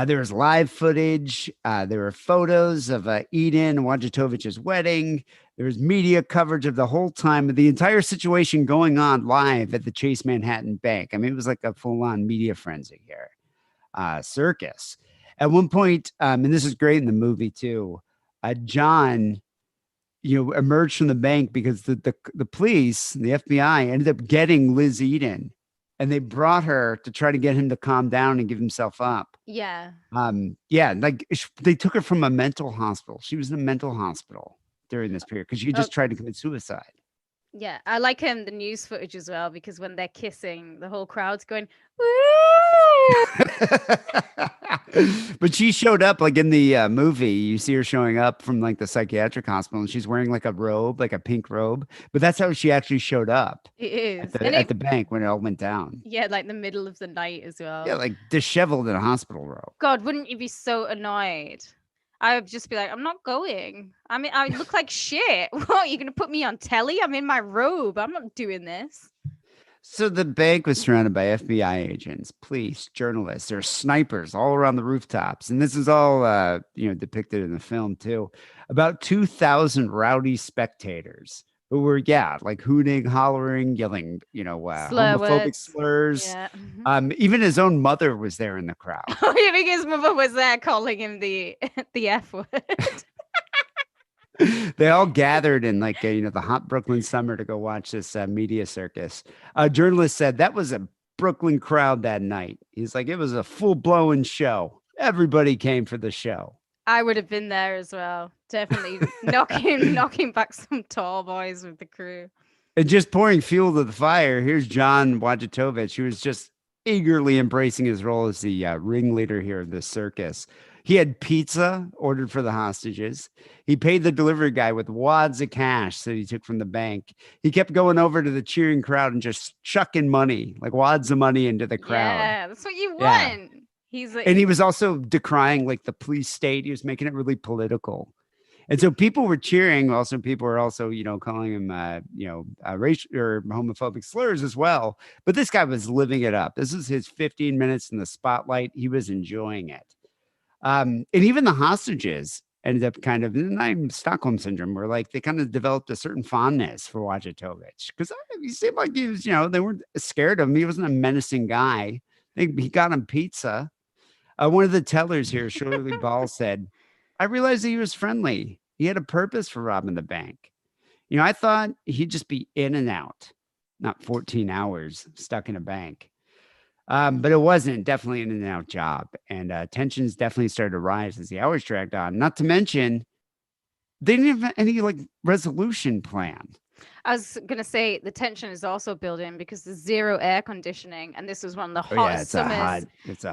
There was live footage. There were photos of Eden Wojcikowicz's wedding. There was media coverage of the whole time of the entire situation going on live at the Chase Manhattan Bank. I mean, it was like a full-on media frenzy here, circus. At one point, and this is great in the movie too, John, emerged from the bank because the police, the FBI, ended up getting Liz Eden, and they brought her to try to get him to calm down and give himself up. Yeah. Yeah, like they took her from a mental hospital. She was in a mental hospial during this period because she Oh, just tried to commit suicide. yeah. I like the news footage as well because when they're kissing, the whole crowd's going, woo! But she showed up like in the movie. You see her showing up from like the psychiatric hospital, and she's wearing like a robe, like a pink robe. But that's how she actually showed up It at is. the And at the bank when it all went down. yeah, like the middle of the night as Yeah, well. like disheveled in a hospital robe. God, wouldn't you be so annoyed? I would just be like, I'm not going. I mean, I look like shit. What, you're going to put me on telly? I'm in my robe. I'm not doing this. So the bank was surrounded by FBI agents, police, journalists. There's snipers all around the rooftops, and this is all depicted in the film too. About 2,000 rowdy spectators who were like hooting, hollering, yelling, Slur homophobic words. slurs. Yeah. Even his own mother was there in the crowd. Oh, you think his mother was there calling him the F word? They all gathered in like the hot Brooklyn summer to go watch this media circus. A journalist said that was a Brooklyn crowd that night. He's like, it was a full-blown show. Everybody came for the show. I would have been there as well. Definitely knocking back some tall boys with the crew. And just pouring fuel to the fire. Here's John Wojciechowicz, who was just eagerly embracing his role as the ringleader here of this circus. He had pizza ordered for the hostages. He paid the delivery guy with wads of cash that he took from the bank. He kept going over to the cheering crowd and just chucking money, like wads of money into the crowd. Yeah, that's what you Yeah. want. He's like, And he was also decrying like the police state. He was making it really political. And so people were cheering. Also, people were also, calling him, racial or homophobic slurs as well. But this guy was living it up. This is his 15 minutes in the spotlight. He was enjoying it. And even the hostages ended up kind of, not even Stockholm syndrome, where like they kind of developed a certain fondness for Wojciechowicz because he seemed like he was, they weren't scared of him. He wasn't a menacing guy. He got him pizza. One of the tellers here, Shirley Ball, said, I realized that he was friendly. He had a purpose for robbing the bank. I thought he'd just be in and out, not 14 hours stuck in a bank. But it wasn't definitely an in and out job. And tensions definitely started to rise as the hours dragged on. Not to mention, they didn't have any like resolution plan. I was gonna say the tension is also building because there's zero air conditioning, and this was one of the hottest summers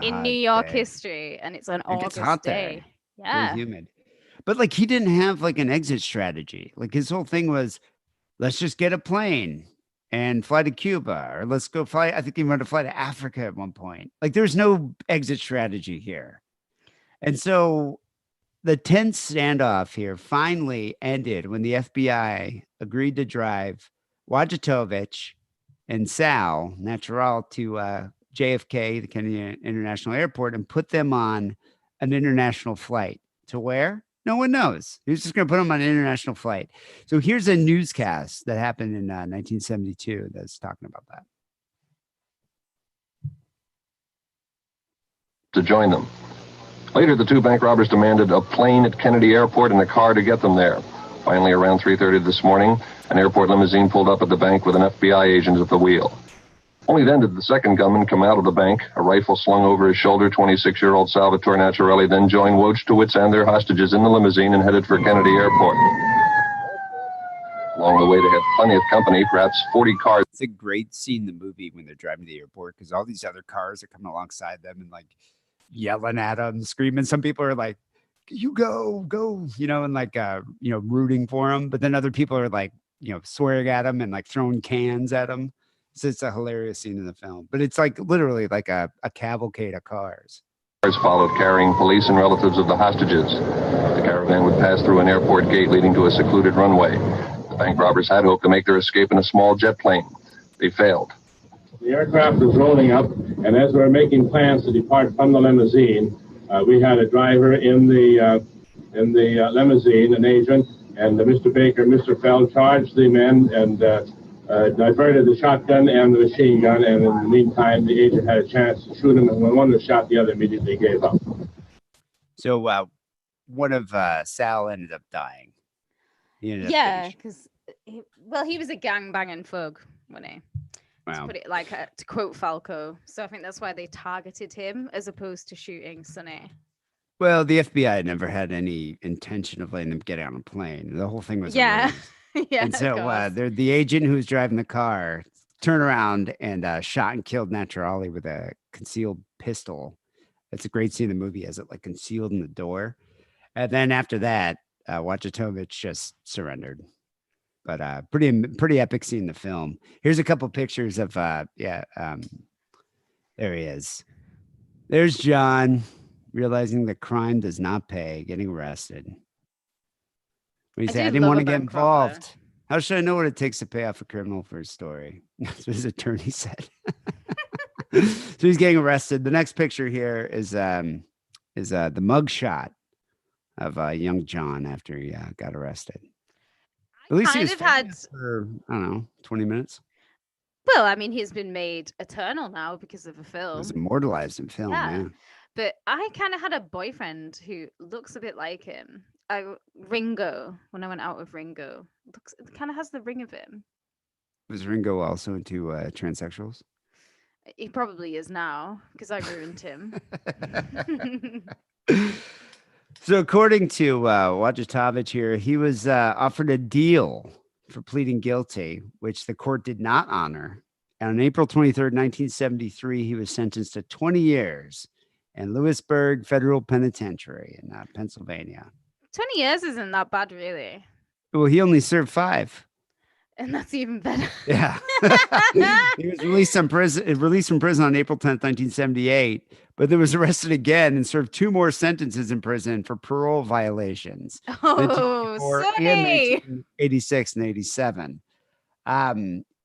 in New York history, and it's an August day. Yeah, very humid. But like he didn't have like an exit strategy. Like his whole thing was, let's just get a plane and fly to Cuba, or let's go fly. I think he wanted to fly to Africa at one point. Like there's no exit strategy here, and so the tense standoff here finally ended when the FBI agreed to drive Wojciechowicz and Sal Natural to JFK, the Kennedy International Airport, and put them on an international flight. To where? No one knows. He was just going to put them on an international flight. So here's a newscast that happened in 1972 that's talking about that. To join them. Later, the two bank robbers demanded a plane at Kennedy Airport and a car to get them there. Finally, around 3:30 this morning, an airport limousine pulled up at the bank with an FBI agent at the wheel. Only then did the second gunman come out of the bank, a rifle slung over his shoulder. 26-year-old Salvatore Naturelli then joined Wojciechowicz and their hostages in the limousine and headed for Kennedy Airport. Along the way, they had plenty of company, perhaps 40 cars. It's a great scene in the movie when they're driving to the airport because all these other cars are coming alongside them and like yelling at them, screaming. Some people are like, you go, and like, rooting for them. But then other people are like, swearing at them and like throwing cans at them. So it's a hilarious scene in the film, but it's like literally like a cavalcade of cars. Cars followed carrying police and relatives of the hostages. The caravan would pass through an airport gate leading to a secluded runway. The bank robbers had hoped to make their escape in a small jet plane. They failed. The aircraft was rolling up, and as we were making plans to depart from the limousine, we had a driver in the limousine, an agent, and Mr. Baker, Mr. Feld charged the men and diverted the shotgun and the machine gun, and in the meantime, the agent had a chance to shoot him, and when one was shot, the other immediately gave up. So one of Sal ended up dying. Yeah, because he was a gangbanging thug, wasn't he? Wow. To put it like to quote Falco. So I think that's why they targeted him as opposed to shooting Sonny. Well, the FBI never had any intention of letting them get on a plane. The whole thing was yeah. Yeah, and so the agent who was driving the car turned around and shot and killed Naturali with a concealed pistol. It's a great scene in the movie as it like concealed in the door. And then after that, Wojciechowicz just surrendered. But pretty epic scene in the film. Here's a couple pictures of there he is. There's John realizing that crime does not pay, getting arrested. What do you say? I didn't want to get involved. How should I know what it takes to pay off a criminal for a story? That's what his attorney said. So he's getting arrested. The next picture here is the mug shot of young John after he got arrested. At least he was for, I don't know, 20 minutes. Well, I mean, he's been made eternal now because of a film. He was immortalized in film, yeah. But I kind of had a boyfriend who looks a bit like him. Ringo, when I went out with Ringo, it kind of has the ring of him. Was Ringo also into transsexuals? He probably is now because I ruined him. So according to Wojciechowicz here, he was offered a deal for pleading guilty, which the court did not honor. And on April 23rd, 1973, he was sentenced to 20 years and Lewisburg Federal Penitentiary in Pennsylvania. 20 years isn't that bad, really. Well, he only served 5. And that's even better. Yeah. He was released from prison on April 10th, 1978, but then was arrested again and served 2 more sentences in prison for parole violations. Oh, 1984 and Sonny. 1986 and 87.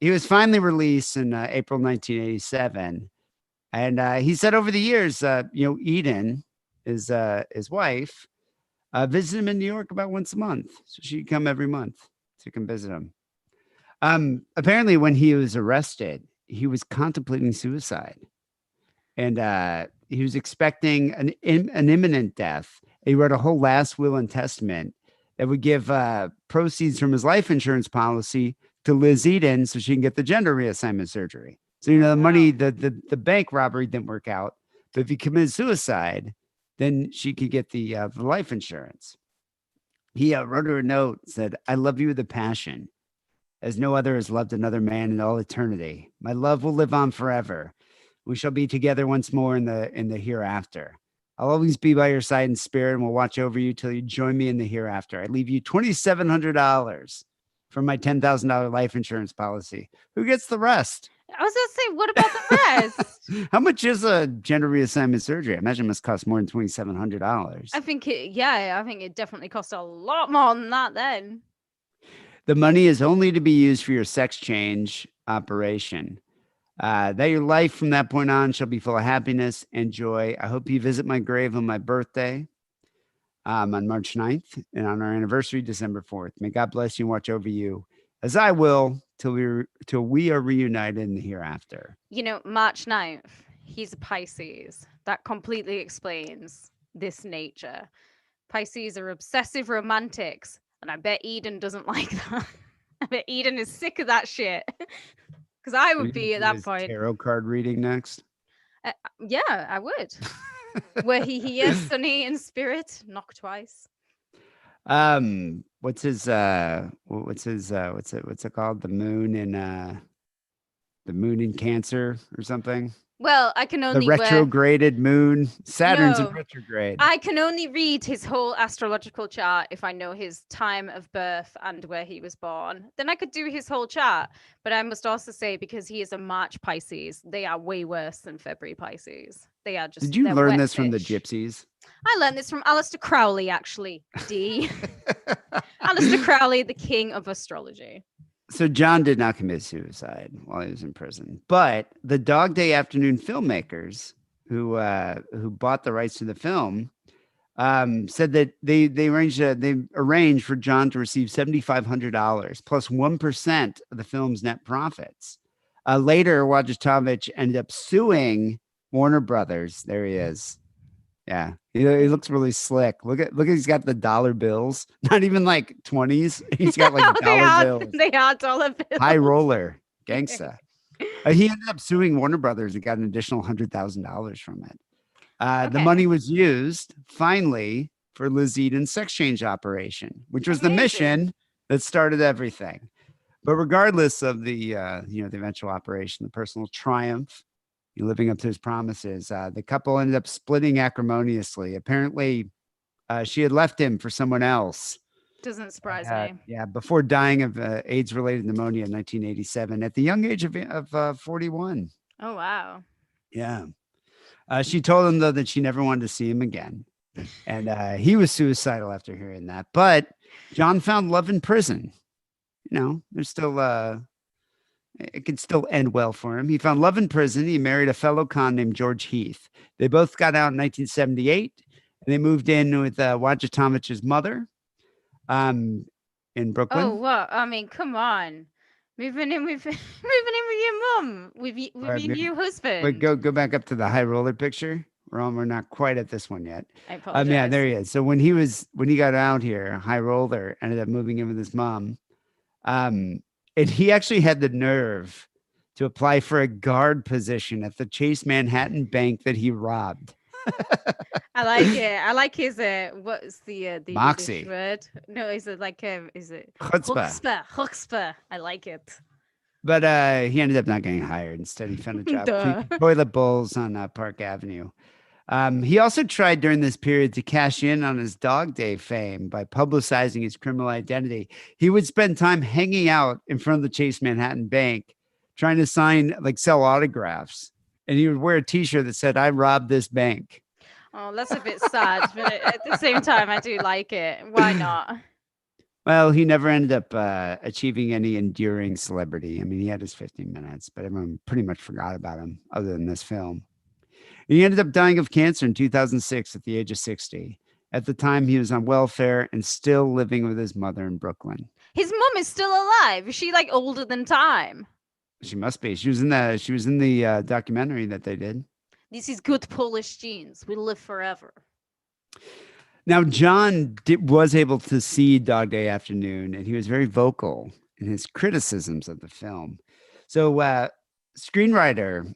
He was finally released in April 1987. And he said over the years, Eden, his wife, visited him in New York about once a month. So she'd come every month to come visit him. Apparently, when he was arrested, he was contemplating suicide. And he was expecting an imminent death. He wrote a whole last will and testament that would give proceeds from his life insurance policy to Liz Eden so she can get the gender reassignment surgery. So, the money, the bank robbery didn't work out. But if he committed suicide, then she could get the life insurance. He wrote her a note, said, "I love you with a passion, as no other has loved another man in all eternity. My love will live on forever. We shall be together once more in the hereafter. I'll always be by your side in spirit and will watch over you till you join me in the hereafter. I leave you $2,700 for my $10,000 life insurance policy. Who gets the rest?" I was going to say, what about the rest? How much is a gender reassignment surgery? I imagine it must cost more than $2,700. I think it definitely costs a lot more than that then. The money is only to be used for your sex change operation. That your life from that point on shall be full of happiness and joy. I hope you visit my grave on my birthday on March 9th and on our anniversary, December 4th. May God bless you and watch over you, as I will, till we are reunited in the hereafter. March 9th, he's a Pisces. That completely explains this nature. Pisces are obsessive romantics, and I bet Eden doesn't like that. I bet Eden is sick of that shit. Because I would be at that point. Tarot card reading next? Yeah, I would. Were he here, Sonny in spirit, knock twice. What's it called? The moon in Cancer or something? Well, I can only the retrograded moon. Saturn's in retrograde. I can only read his whole astrological chart if I know his time of birth and where he was born. Then I could do his whole chart. But I must also say, because he is a March Pisces, they are way worse than February Pisces. They are just. Did you learn wet this from the fish. gypsies? I learned this from Aleister Crowley, actually. Aleister Crowley, the king of astrology. So John did not commit suicide while he was in prison, but the Dog Day Afternoon filmmakers who bought the rights to the film said that they arranged for John to receive $7,500 plus 1% of the film's net profits. Later, Wojciechowicz ended up suing Warner Brothers. There he is. Yeah, he looks really slick. Look at he's got the dollar bills, not even like 20s. He's got like dollar bills. They are dollar bills. High roller, gangsta. He ended up suing Warner Brothers and got an additional $100,000 from it. The money was used finally for Liz Eden's sex change operation, which was the mission that started everything. But regardless of the eventual operation, the personal triumph, living up to his promises, the couple ended up splitting acrimoniously. Apparently, she had left him for someone else. Doesn't surprise me. Yeah, before dying of AIDS-related pneumonia in 1987 at the young age of 41. Oh, wow. Yeah. She told him, though, that she never wanted to see him again. And he was suicidal after hearing that. But John found love in prison. There's still... it could still end well for him. He found love in prison. He married a fellow con named George Heath. They both got out in 1978, and they moved in with Wojciechowicz's mother in Brooklyn. Oh, what? I mean, come on. Moving in with your mum, with your new husband. But go back up to the high roller picture. We're not quite at this one yet. I apologize. Yeah, there he is. So when he got out here, high roller ended up moving in with his mom. And he actually had the nerve to apply for a guard position at the Chase Manhattan Bank that he robbed. I like it. I like his what's the Moxie word? No, is it chutzpah? Chutzpah. I like it. But he ended up not getting hired. Instead, he found a job cleaning toilet bowls on Park Avenue. He also tried during this period to cash in on his Dog Day fame by publicizing his criminal identity. He would spend time hanging out in front of the Chase Manhattan Bank, trying to sell autographs. And he would wear a T-shirt that said, "I robbed this bank." Oh, that's a bit sad, but at the same time, I do like it. Why not? Well, he never ended up achieving any enduring celebrity. I mean, he had his 15 minutes, but everyone pretty much forgot about him other than this film. He ended up dying of cancer in 2006 at the age of 60. At the time, he was on welfare and still living with his mother in Brooklyn. His mum is still alive. Is she like older than time? She must be. She was in the documentary that they did. This is good Polish genes. We live forever. Now, John was able to see Dog Day Afternoon, and he was very vocal in his criticisms of the film. So, screenwriter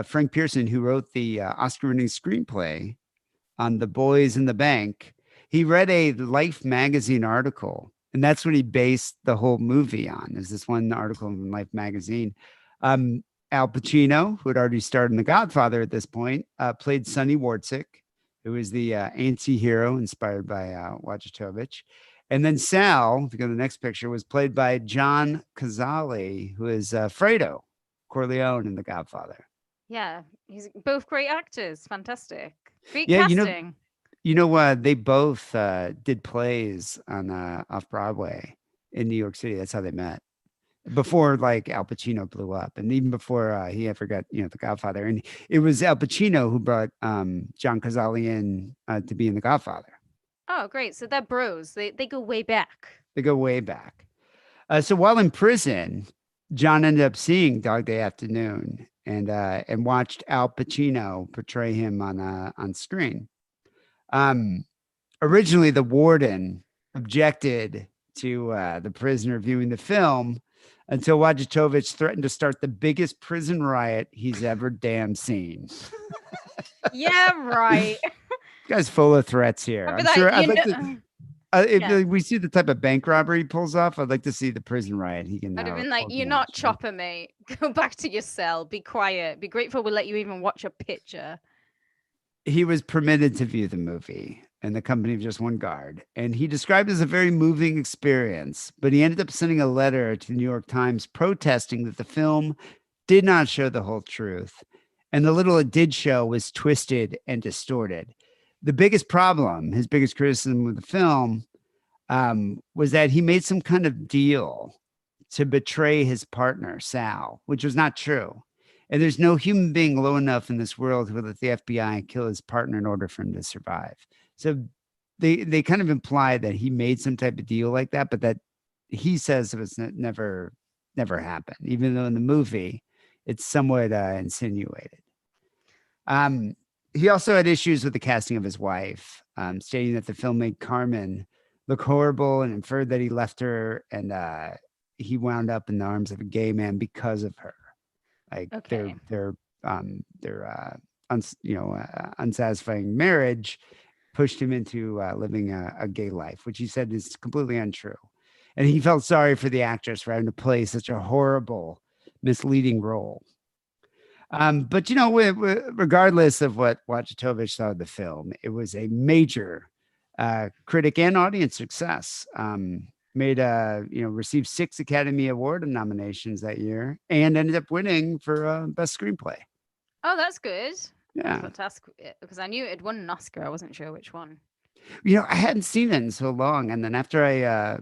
Frank Pearson, who wrote the Oscar-winning screenplay on The Boys in the Bank, he read a Life magazine article, and that's what he based the whole movie on. Is this one article in Life magazine? Al Pacino, who had already starred in The Godfather at this point, played Sonny Wartzik, who is the anti-hero inspired by Wojciechowicz. And then Sal, if you go to the next picture, was played by John Cazale, who is Fredo Corleone in The Godfather. Yeah, he's both great actors. Fantastic. Great Yeah, casting. They both did plays on off Broadway in New York City. That's how they met. Before like Al Pacino blew up, and even before he ever got The Godfather, and it was Al Pacino who brought John Cazale in to be in The Godfather. Oh, great! So they're bros. They go way back. They go way back. So while in prison, John ended up seeing Dog Day Afternoon and watched Al Pacino portray him on screen. Originally, the warden objected to the prisoner viewing the film, until Wojciechowicz threatened to start the biggest prison riot he's ever damn seen. Yeah, right. This guy's full of threats here. I'd be I'm like, sure. Yeah. We see the type of bank robbery he pulls off, I'd like to see the prison riot he can. I'd have been like, "You're not Chopper, mate. Go back to your cell. Be quiet. Be grateful we let you even watch a picture." He was permitted to view the movie in the company of just one guard, and he described it as a very moving experience, but he ended up sending a letter to the New York Times protesting that the film did not show the whole truth, and the little it did show was twisted and distorted. The biggest problem, his biggest criticism of the film, was that he made some kind of deal to betray his partner, Sal, which was not true. And there's no human being low enough in this world who would let the FBI kill his partner in order for him to survive. So they kind of imply that he made some type of deal like that, but that he says it was never happened, even though in the movie it's somewhat insinuated. He also had issues with the casting of his wife, stating that the film made Carmen look horrible and inferred that he left her and he wound up in the arms of a gay man because of her. Like their unsatisfying marriage pushed him into living a gay life, which he said is completely untrue. And he felt sorry for the actress for having to play such a horrible, misleading role. But regardless of what Wojciechowicz thought of the film, it was a major critic and audience success. Received 6 Academy Award nominations that year and ended up winning for best screenplay. Oh, that's good. Yeah, Fantastic. Because I knew it had won an Oscar. I wasn't sure which one. I hadn't seen it in so long, and then after I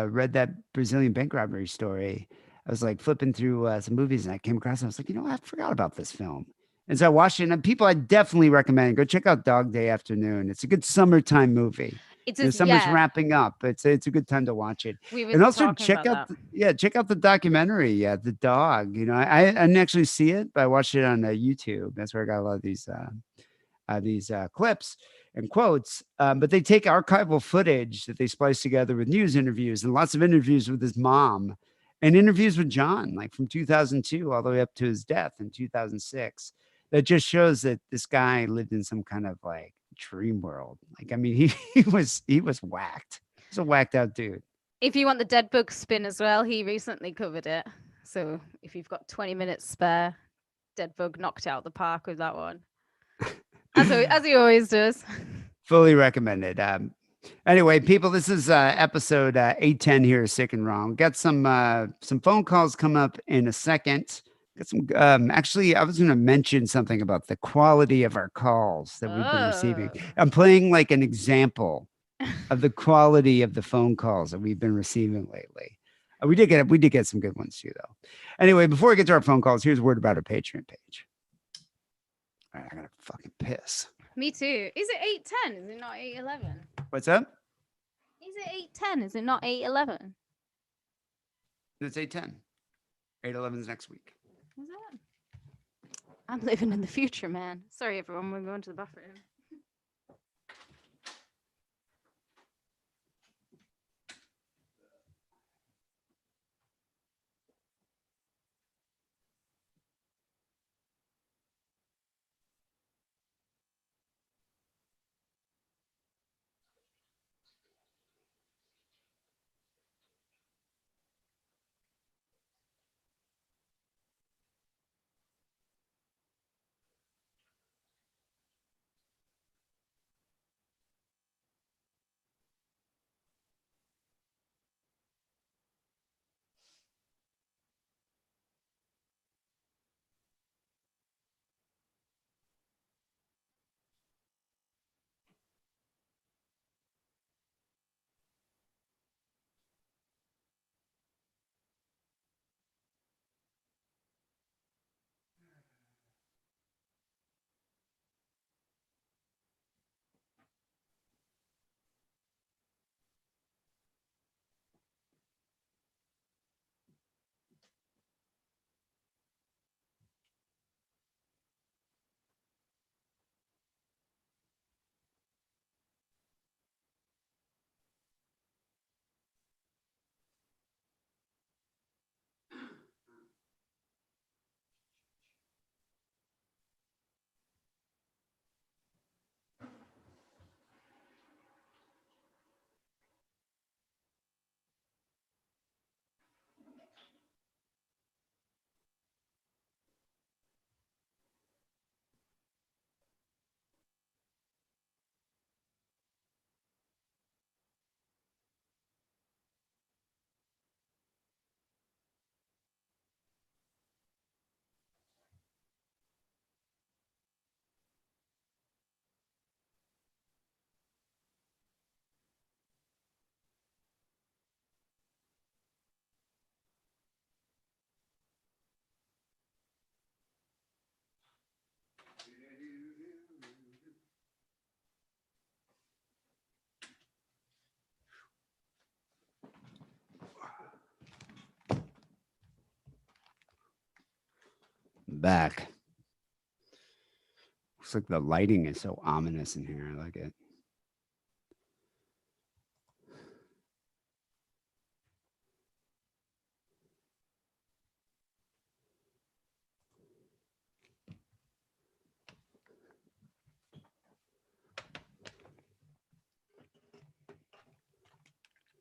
read that Brazilian bank robbery story, I was like flipping through some movies, and I came across it. I was like, I forgot about this film. And so I watched it, and people I definitely recommend go check out Dog Day Afternoon. It's a good summertime movie. Summer's wrapping up. It's a good time to watch it. And also check out the documentary. The dog. I didn't actually see it, but I watched it on YouTube. That's where I got a lot of these clips and quotes. But they take archival footage that they splice together with news interviews and lots of interviews with his mom and interviews with John, like from 2002 all the way up to his death in 2006. That just shows that this guy lived in some kind of like dream world. Like, I mean, he was whacked. He's a whacked out dude. If you want the Dead Bug spin as well, he recently covered it. So if you've got 20 minutes spare, Dead Bug knocked out the park with that one. as he always does. Fully recommended. Anyway, people, this is episode 810 here, Sick and Wrong. Got some phone calls come up in a second. Got some actually I was going to mention something about the quality of our calls that we've been receiving. I'm playing like an example of the quality of the phone calls that we've been receiving lately. We did get some good ones too, though. Anyway, before we get to our phone calls, here's a word about our Patreon page. All right, I gotta fucking piss. Me too. Is it 8:10? Is it not 8:11? What's up? Is it 8:10? Is it not 8:11? It's 810. 811 is next week. Is it? I'm living in the future, man. Sorry, everyone. We're going to the bathroom. Back. Looks like the lighting is so ominous in here. I like it.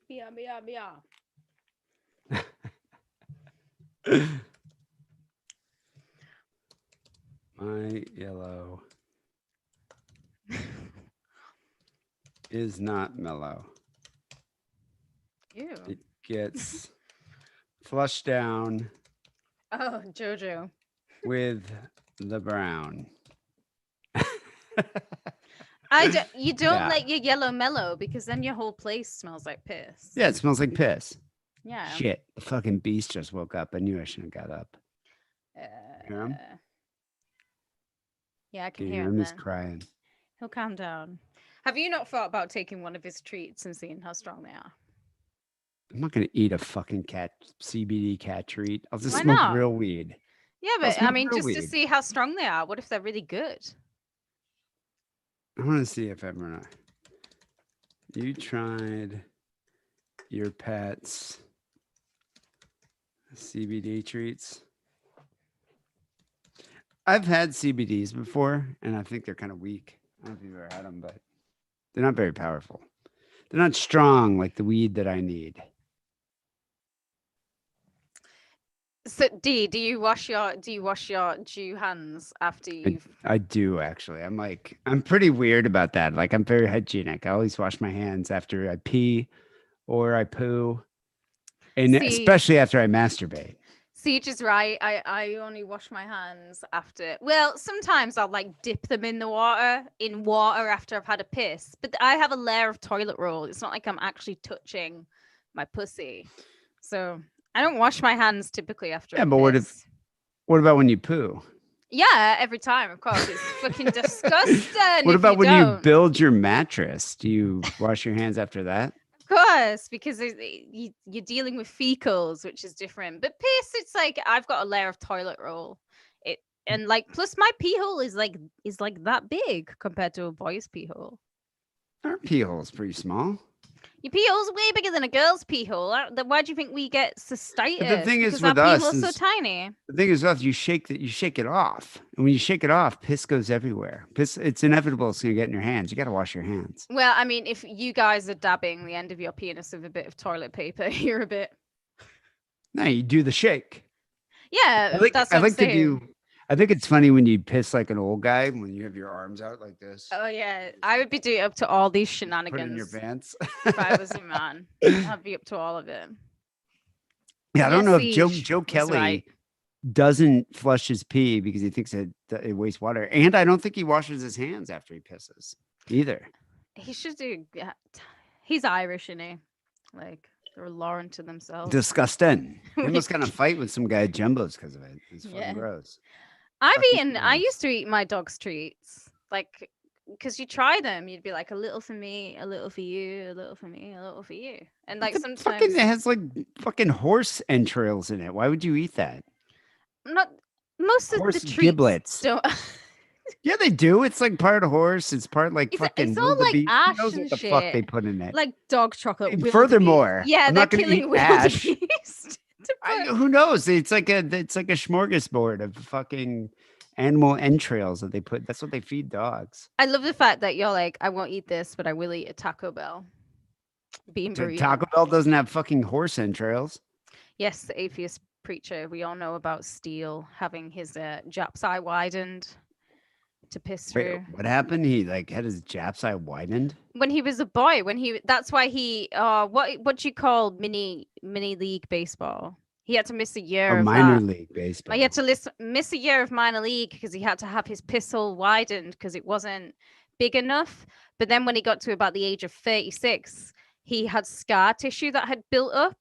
Yeah. My yellow is not mellow. Ew. It gets flushed down Oh, Jojo. with the brown. You don't Yeah. let your yellow mellow because then your whole place smells like piss. Yeah, it smells like piss. Yeah. Shit, the fucking beast just woke up. I knew I shouldn't have got up. Hear him? Yeah, I can Can you hear hear him him? He's then. crying. He'll calm down. Have you not thought about taking one of his treats and seeing how strong they are? I'm not gonna eat a fucking cat CBD cat treat. I'll just Why smoke not? real weed. Yeah, I'll but I smoke mean, real just to weed. see how strong they are. What if they're really good? I want to see if ever you tried your pet's CBD treats. I've had CBDs before, and I think they're kind of weak. I don't know if you've ever had them, but they're not very powerful. They're not strong like the weed that I need. So do you wash your Jew hands after you've I do actually. I'm pretty weird about that. Like I'm very hygienic. I always wash my hands after I pee or I poo, and see especially after I masturbate. Siege is right. I only wash my hands after. Well, sometimes I'll like dip them in water after I've had a piss. But I have a layer of toilet roll. It's not like I'm actually touching my pussy. So I don't wash my hands typically after Yeah, a but piss. what about when you poo? Yeah, every time, of course. It's fucking disgusting. What if about you when don't. you build your mattress? Do you wash your hands after that? Of course, because you're dealing with fecals, which is different. But piss, it's like I've got a layer of toilet roll. It and like plus my pee hole is like that big compared to a boy's pee hole. Our pee hole is pretty small. Your pee hole's way bigger than a girl's pee hole. Then why do you think we get cystitis? But the thing is Because with our pee us hole's so is tiny. the thing is with us, you shake it off, and when you shake it off, piss goes everywhere. Piss, it's inevitable. It's gonna get in your hands. You got to wash your hands. Well, I mean, if you guys are dabbing the end of your penis with a bit of toilet paper, you're a bit. No, you do the shake. Yeah, that's I what I'm like to saying. do. I think it's funny when you piss like an old guy when you have your arms out like this. Oh yeah, I would be doing up to all these Put it shenanigans in your pants. if I was a man. I'd be up to all of it. Yeah, I don't Yeah, know if Joe Siege was Kelly right. doesn't flush his pee because he thinks it wastes water, and I don't think he washes his hands after he pisses either. He should do. Yeah, he's Irish, isn't he? Like they're Lauren to themselves. Disgusting. He almost got in a fight with some guy at Jumbo's because of it. It's fucking Yeah. gross. I've fucking eaten. I gross. used to eat my dog's treats, like because you try them, you'd be like a little for me, a little for you, a little for me, a little for you, and like It sometimes has like fucking horse entrails in it. Why would you eat that? not most of Horse the treats giblets. don't. Yeah, they do. It's like part horse. It's part like It's fucking all like wildebeest. Who ash knows and what the fuck they shit. put in it? Like dog chocolate. And wildebeest. furthermore, yeah, I'm they're not gonna killing eat ash. wildebeest. to put- Who knows? It's like a smorgasbord of fucking animal entrails that they put. That's what they feed dogs. I love the fact that you're like, I won't eat this, but I will eat a Taco Bell bean So burrito. Taco Bell doesn't have fucking horse entrails. Yes, the atheist preacher. We all know about Steele having his Jap's eye widened to piss Wait, through. what happened? He like had his Jap's eye widened. When he was a boy, that's why he what do you call mini league baseball? He had to miss a year Or of minor that. league baseball. He had to miss a year of minor league because he had to have his piss hole widened because it wasn't big enough. But then when he got to about the age of 36, he had scar tissue that had built up.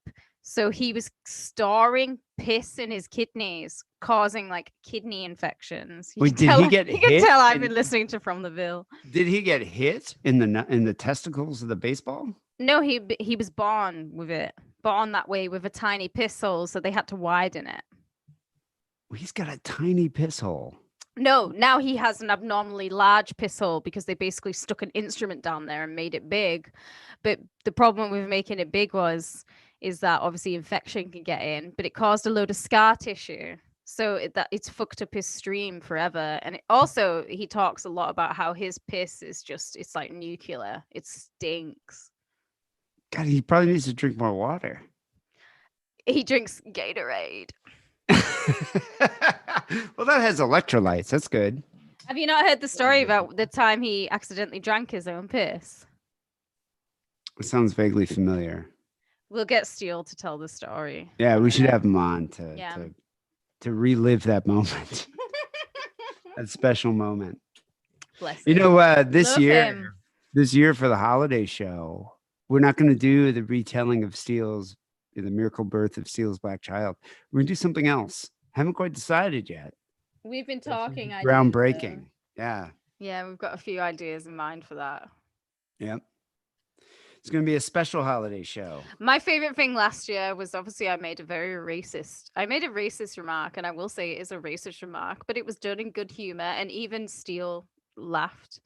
So he was storing piss in his kidneys, causing like kidney infections. You Wait, can did he tell- get You can hit tell I've in- been listening to From the Ville. Did he get hit in the testicles of the baseball? No, he was born with it, born that way with a tiny piss hole, so they had to widen it. Well, he's got a tiny piss hole. No, now he has an abnormally large piss hole because they basically stuck an instrument down there and made it big. But the problem with making it big is that obviously infection can get in, but it caused a load of scar tissue. So it's fucked up his stream forever. And also he talks a lot about how his piss is it's like nuclear. It stinks. God, he probably needs to drink more water. He drinks Gatorade. Well, that has electrolytes. That's good. Have you not heard the story about the time he accidentally drank his own piss? It sounds vaguely familiar. We'll get Steele to tell the story. Yeah, we should have him on Yeah. to relive that moment, that special moment. Bless You him. know, this Love year, him. for the holiday show, we're not going to do the retelling of Steele's, the miracle birth of Steele's Black Child. We're going to do something else. Haven't quite decided yet. We've been talking. ideas, Groundbreaking. Yeah. Yeah, we've got a few ideas in mind for that. Yep. It's going to be a special holiday show. My favorite thing last year was obviously I made a racist remark, and I will say it is a racist remark, but it was done in good humor, and even Steele laughed.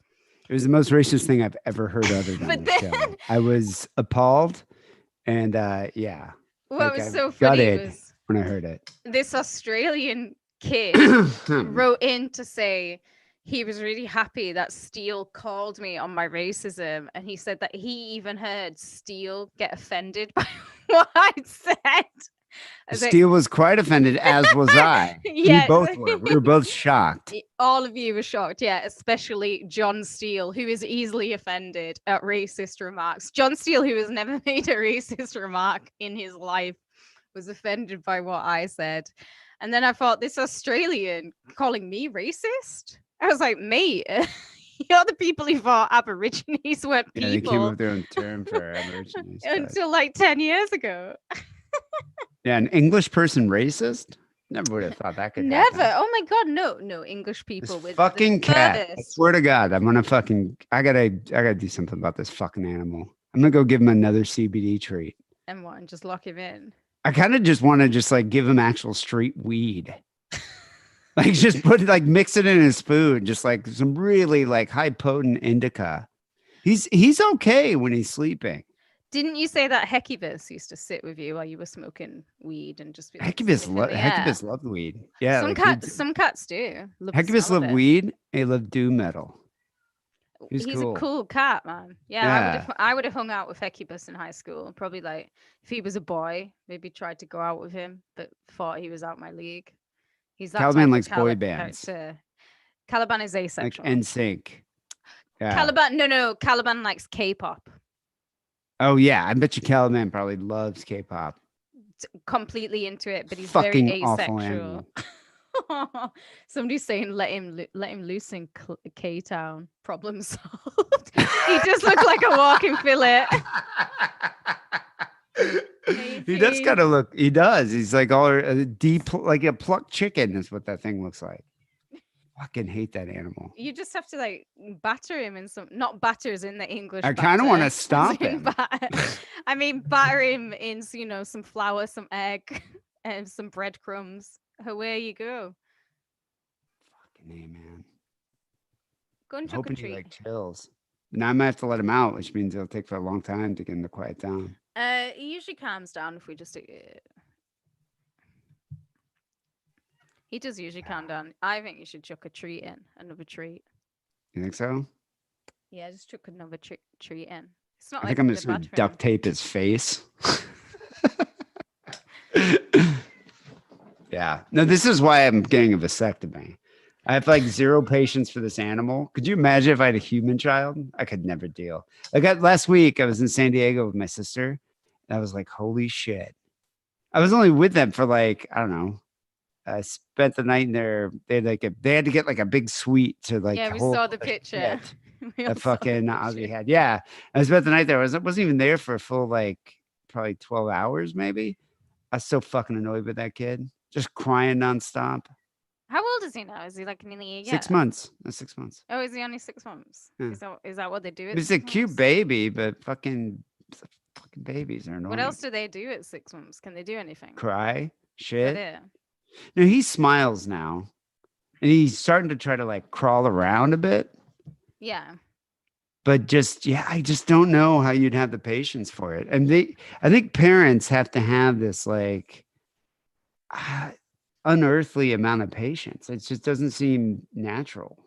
It was the most racist thing I've ever heard other than But the show. then- I was appalled. And yeah, What Like, was I'm so funny gutted. was when I heard it. this Australian kid wrote in to say he was really happy that Steele called me on my racism, and he said that he even heard Steele get offended by what I'd said. I was like, Steele was quite offended, as was I. Yeah. We both were. We were both shocked. all of you were shocked, yeah, especially John Steele, who is easily offended at racist remarks. John Steele, who has never made a racist remark in his life, was offended by what I said. And then I thought, this Australian calling me racist? I was like, mate, you're the people who thought Aborigines weren't Yeah, they came people up with their own term for Aborigines. but- until like 10 years ago. Yeah, an English person racist? Never would have thought that could Never. happen. Oh my God, no English This people with fucking the cat. I furthest. swear to God, I'm gonna fucking. I gotta do something about this fucking animal. I'm gonna go give him another CBD treat. And what? And just lock him in. I kind of just want to just like give him actual straight weed. Like just put like mix it in his food, just like some really like high potent indica. He's okay when he's sleeping. Didn't you say that Hecubus used to sit with you while you were smoking weed and just be like, Hecubus, sniffing the air? Hecubus loved weed. Yeah, some like, cats, some cats do. Love the Hecubus smell of loved it. weed. He loved doom metal. He's He's cool. a cool cat, man. Yeah, Yeah. I would have hung out with Hecubus in high school. Probably like if he was a boy, maybe tried to go out with him, but thought he was out my league. He's that Caliban type of likes boy bands. character. Caliban is Like asexual. NSYNC. Yeah. Caliban, no, Caliban likes K-pop. Oh yeah, I bet you Caliban probably loves K-pop. Completely into it, but he's Fucking very awful asexual. Somebody's saying let him loose in K-Town. Problem solved. He just looks like a walking fillet. He does Maybe. kind of look. He does. He's like all deep, like a plucked chicken. Is what that thing looks like. Fucking hate that animal. You just have to like batter him in some, not batters in the English. I kinda wanna batter, as stomp in him. I mean, batter him in, some flour, some egg, and some breadcrumbs. Away you go. Fucking A, man. Go and I'm trick or hoping he treat. like chills. Now I might have to let him out, which means it'll take for a long time to get him to quiet down. He usually calms down if we just. He does usually calm down. I think you should chuck a treat in, another treat. You think so? Yeah, just chuck another treat in. It's not I like think I'm the just gonna battering. duct tape his face. Yeah. No, this is why I'm getting a vasectomy. I have like zero patience for this animal. Could you imagine if I had a human child? I could never deal. Last week, I was in San Diego with my sister. And I was like, holy shit. I was only with them for like, I don't know. I spent the night in there. They had to get like a big suite to like. Yeah, we hold saw all the the picture. shit We all that saw the fucking Ozzy picture. had. Yeah. I spent the night there. I wasn't even there for a full like probably 12 hours, maybe. I was so fucking annoyed with that kid. Just crying nonstop. How old is he now? Is he like nearly a year? 6 months. 6 months. Oh, is he only 6 months? Yeah. Is that what they do? At He's a 6 cute months? baby, but fucking babies are annoying. What else do they do at 6 months? Can they do anything? Cry, Is that shit. it? No, he smiles now, and he's starting to try to like crawl around a bit. Yeah. But just I just don't know how you'd have the patience for it. And I think parents have to have this like unearthly amount of patience. It just doesn't seem natural.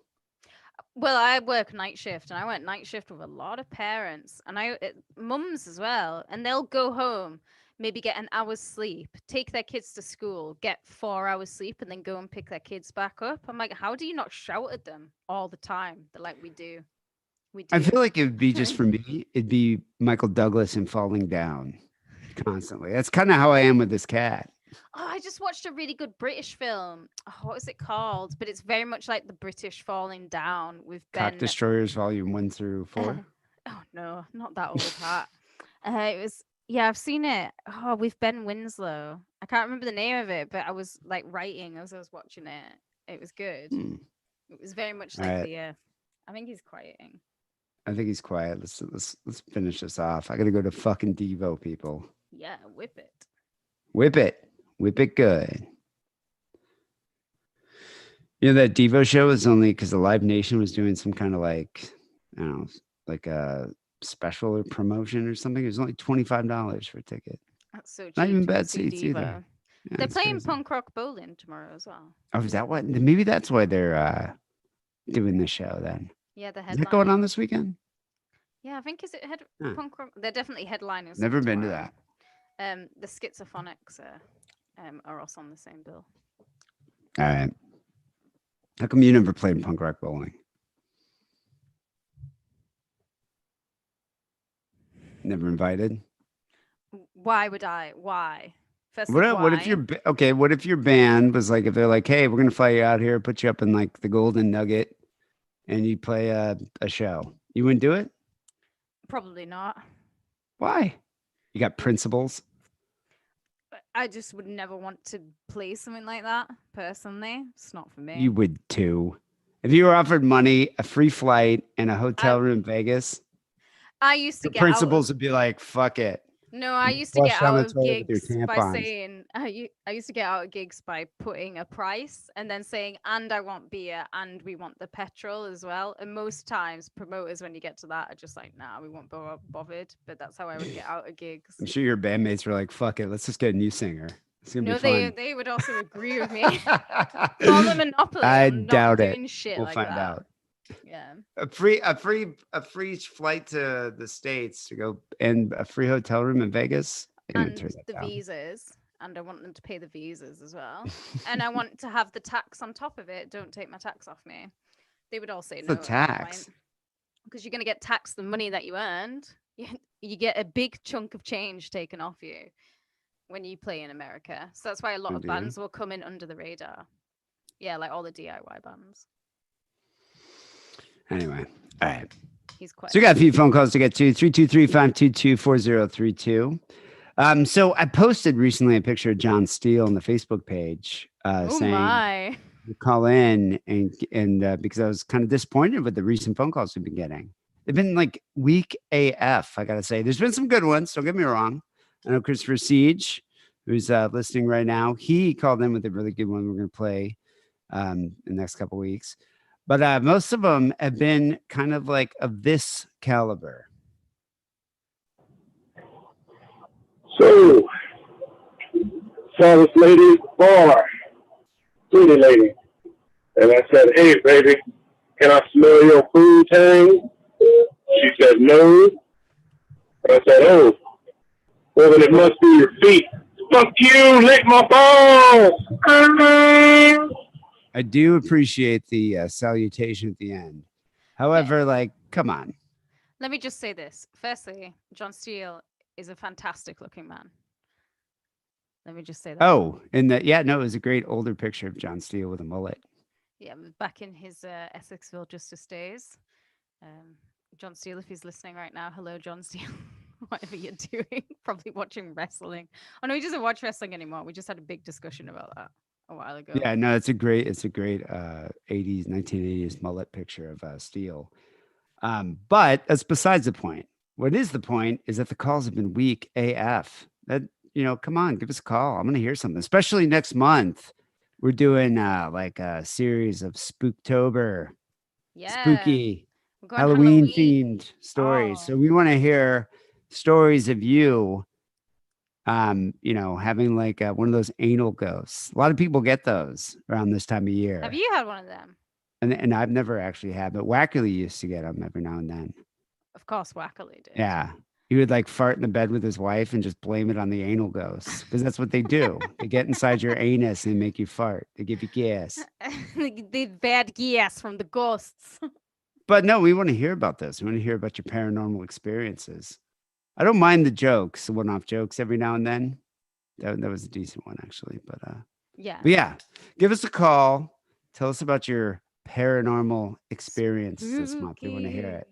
Well, I work night shift, and I went night shift with a lot of parents, and mums as well, and they'll go home, maybe get an hour's sleep, take their kids to school, get 4 hours sleep, and then go and pick their kids back up. I'm like, how do you not shout at them all the time? They're like, we do. I feel like it would be just for me, it'd be Michael Douglas and Falling Down constantly. That's kind of how I am with this cat. Oh, I just watched a really good British film. Oh, what is it called? But it's very much like the British Falling Down with Cock Ben. Destroyers Volume 1 through 4. Oh no, not that old hat. It was, yeah, I've seen it. Oh, with Ben Winslow. I can't remember the name of it, but I was like writing as I was watching it. It was good. Hmm. It was very much like Alright. I think he's quieting. I think he's quiet. Let's finish this off. I gotta go to fucking Devo, people. Yeah, whip it. Whip it. Whip it good. You know, that Devo show is only because the Live Nation was doing some kind of like, I don't know, like a special or promotion or something. It was only $25 for a ticket. That's so cheap. Not even to go bad see seats either. Devo. Yeah, They're it's playing crazy. punk rock bowling tomorrow as well. Oh, is that what? Maybe that's why they're doing the show then. Yeah, the Is headline. that going on this weekend? Yeah, I think is it Huh. punk rock? They're definitely headlining. Never something been to tomorrow. that. The Schizophrenics are are also on the same bill. All right. How come you never played punk rock bowling? Never invited? Why would I? Why? Firstly, What if why? your okay? What if your band was like, if they're like, hey, we're gonna fly you out here, put you up in like the Golden Nugget, and you play a show? You wouldn't do it? Probably not. Why? You got principles? I just would never want to play something like that personally. It's not for me. You would too. If you were offered money, a free flight, and a hotel room in Vegas, I used to your get out principles of, would be like, fuck it. no, I You used to flush get down out the of toilet with your gigs by tampons. saying I used to get out of gigs by putting a price and then saying, and I want beer and we want the petrol as well. And most times promoters, when you get to that, are just like, nah, we won't be bothered. But that's how I would get out of gigs. I'm sure your bandmates were like, fuck it, let's just get a new singer. It's gonna No, be fun. they would also agree with me. It's all the monopoly. I I'm not doubt it. doing shit We'll like find that. out. Yeah. A free flight to the States to go and a free hotel room in Vegas. I'm gonna And turn that the down. visas. And I want them to pay the visas as well. And I want to have the tax on top of it. Don't take my tax off me. They would all say What's no. the tax? Because you're going to get taxed the money that you earned. You get a big chunk of change taken off you when you play in America. So that's why a lot Oh, of do you? bands will come in under the radar. Yeah, like all the DIY bands. Anyway, all right. He's quite. So we got a few phone calls to get to. 323-522-4032. So I posted recently a picture of John Steele on the Facebook page, Oh saying my. call in and because I was kind of disappointed with the recent phone calls we've been getting. They've been like weak AF, I gotta say. There's been some good ones, don't get me wrong. I know Christopher Siege, who's listening right now, he called in with a really good one we're gonna play in the next couple weeks. But most of them have been kind of like of this caliber. So, saw this lady bar, pretty lady, and I said, "Hey, baby, can I smell your food tang?" She said, "No." I said, "Oh, well then it must be your feet." Fuck you, lick my balls. I do appreciate the salutation at the end. However, like, come on. Let me just say this. Firstly, John Steele is a fantastic looking man. Let me just say that. Oh, and that, yeah, no, it was a great older picture of John Steele with a mullet. Yeah, back in his Essexville Justice days. John Steele, if he's listening right now, hello, John Steele. Whatever you're doing, probably watching wrestling. Oh no, he doesn't watch wrestling anymore. We just had a big discussion about that a while ago. Yeah, no, it's a great 1980s mullet picture of Steele. But that's besides the point. What is the point is that the calls have been weak AF. That, come on, give us a call. I'm gonna hear something, especially next month. We're doing like a series of Spooktober, Yeah. spooky, We're going Halloween themed stories. Oh. So we want to hear stories of you, having like one of those anal ghosts. A lot of people get those around this time of year. Have you had one of them? And I've never actually had, but Wackerly used to get them every now and then. Of course, Wackerly did. Yeah. He would like fart in the bed with his wife and just blame it on the anal ghosts because that's what they do. They get inside your anus and make you fart. They give you gas. The bad gas from the ghosts. But no, we want to hear about this. We want to hear about your paranormal experiences. I don't mind the jokes, the one-off jokes every now and then. That was a decent one, actually. But yeah, give us a call. Tell us about your paranormal experience this month. We want to hear it.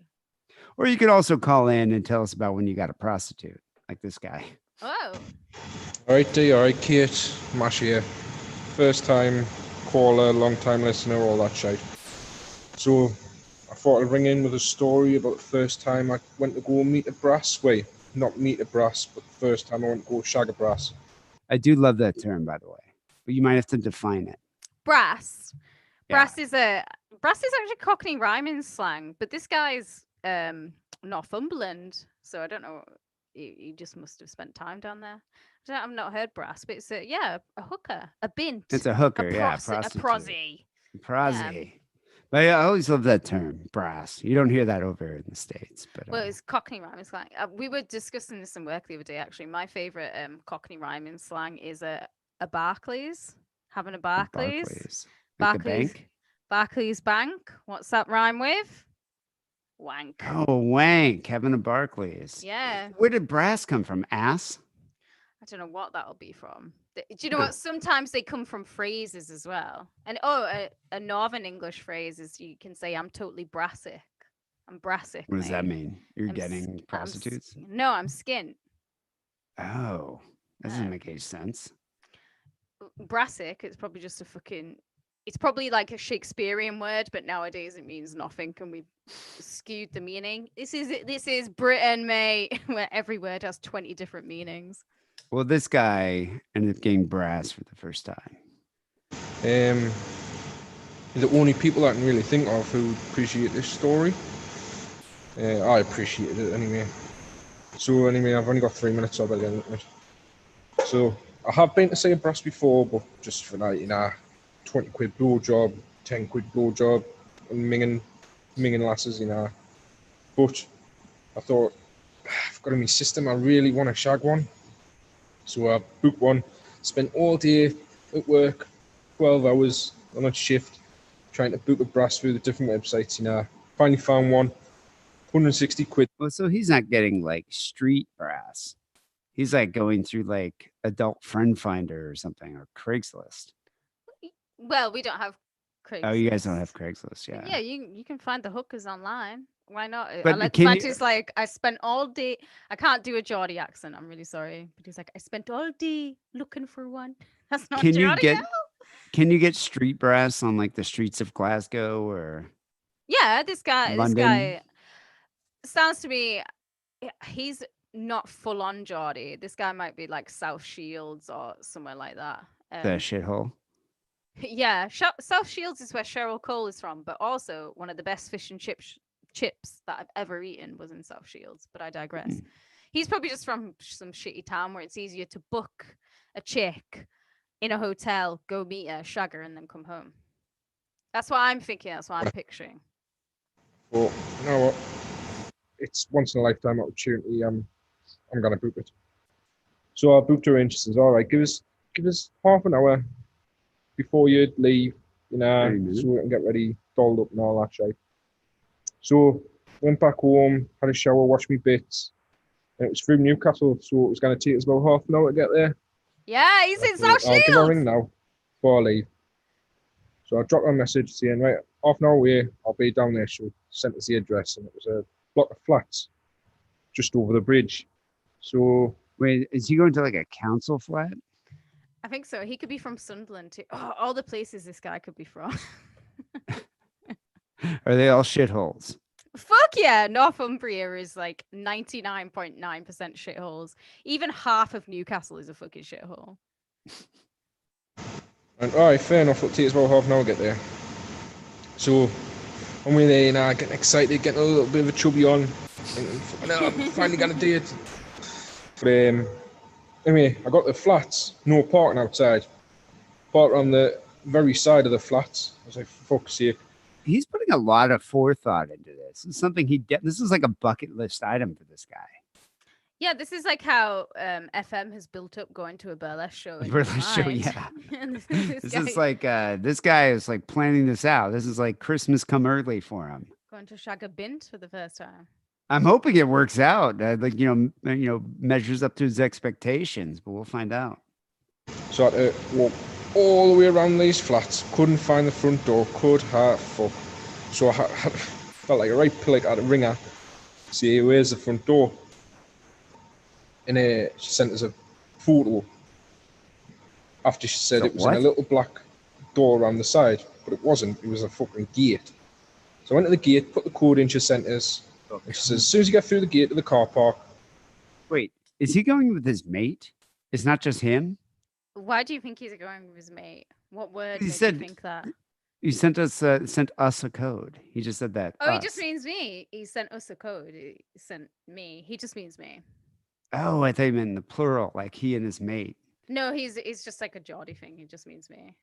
Or you could also call in and tell us about when you got a prostitute, like this guy. Oh. All right, D. All right, Kate. Mash here. First time caller, long time listener, all that shit. So I thought I'd ring in with a story about the first time I went to go meet a brass. Wait, not meet a brass, but the first time I went to go shag a brass. I do love that term, by the way, but you might have to define it. Brass. Yeah. Brass is actually Cockney rhyming slang, but this guy's Northumberland, so I don't know. He just must have spent time down there. I've not heard brass, but it's a hooker, a bint. It's a hooker, a yeah, prostitute, prostitute. a prosy. Prosy. But yeah, I always love that term, brass. You don't hear that over in the States. But Well, it's Cockney rhyming slang. We were discussing this in work the other day, actually. My favorite Cockney rhyming slang is a a Barclays, having a At Barclays. Barclays. Like the Barclays. bank? Barclays Bank. What's that rhyme with? Wank. Oh, wank. Having a Barclays. Yeah. Where did brass come from? Ass? I don't know what that'll be from. Do you know Huh. what? Sometimes they come from phrases as well. And a Northern English phrase is you can say, I'm totally brassic. I'm brassic. What does that mate. mean? You're I'm getting I'm prostitutes? No, I'm skint. Oh, that doesn't Uh, make any sense. Brassic, it's probably just a fucking. It's probably like a Shakespearean word, but nowadays it means nothing. And we've skewed the meaning. This is Britain, mate, where every word has 20 different meanings. Well, this guy ended up getting brass for the first time. The only people I can really think of who appreciate this story. I appreciated it anyway. So anyway, I've only got 3 minutes of it. So I have been to see a brass before, but just for like 20 quid blowjob, 10 quid blowjob, and minging lasses, But I thought, I've got in my system, I really want to shag one. So I booked one, spent all day at work, 12 hours on a shift, trying to book a brass through the different websites, Finally found one, 160 quid. Well, so he's not getting like street brass. He's like going through like Adult Friend Finder or something or Craigslist. Well, we don't have Craigslist. Oh, you guys don't have Craigslist, But yeah. yeah, you can find the hookers online. Why not? But can you- Alex like, I spent all day. I can't do a Geordie accent. I'm really sorry. But he's like, I spent all day looking for one. That's not Can you Geordie. get no. Can you get street brass on like the streets of Glasgow or Yeah, this guy London? sounds to me. He's not full on Geordie. This guy might be like South Shields or somewhere like that. the shithole? Yeah, South Shields is where Cheryl Cole is from, but also one of the best fish and chips that I've ever eaten was in South Shields. But I digress. Mm. He's probably just from some shitty town where it's easier to book a chick in a hotel, go meet her, shag her, and then come home. That's what I'm thinking. That's what I'm picturing. But you know what? It's once in a lifetime opportunity. I'm gonna book it. So I booked her in. She says, "All right, give us half an hour before you leave, 30 minutes. so we can get ready, dolled up and all that shit." So went back home, had a shower, washed my bits, and it was through Newcastle, so it was gonna take us about half an hour to get there. Yeah, he's in So South I'll give her a ring Shields. now before I leave. So I dropped her a message saying, right, half an hour away, I'll be down there. She sent us the address, and it was a block of flats just over the bridge. So Wait, is he going to like a council flat? I think so. He could be from Sunderland too. Oh, all the places this guy could be from. Are they all shitholes? Fuck yeah, Northumbria is like 99.9% shitholes. Even half of Newcastle is a fucking shithole. and all right, fair enough. It'll take us about half an hour to get there. So when we're there, getting excited, getting a little bit of a chubby on. Thinking, I'm finally gonna do it. But anyway, I got the flats, no parking outside. Parked on the very side of the flats. I was like, fuck's sake. He's putting a lot of forethought into this. It's something this is like a bucket list item for this guy. Yeah, this is like how FM has built up going to a burlesque show. in his Burlesque show, mind. yeah. And This is like this guy is like planning this out. This is like Christmas come early for him. going to shag a bint for the first time. I'm hoping it works out. Like measures up to his expectations, but we'll find out. So I had to walk all the way around these flats. Couldn't find the front door. Could have fuck. So I felt like a right pillock. I had to ring her. See, where's the front door? And she sent us a photo. After she said So it was in a what? little black door around the side, but it wasn't. It was a fucking gate. So I went to the gate, put the code in she sent us, and she says, as soon as you get through the gate to the car park, Wait, is he going with his mate? It's not just him. Why do you think he's going with his mate? What word He made said- you think that? He sent us a code. He just said that. Oh, he us. just means me. He sent us a code. He sent me. He just means me. Oh, I thought you meant in the plural, like he and his mate. No, he's just like a Geordie thing. He just means me.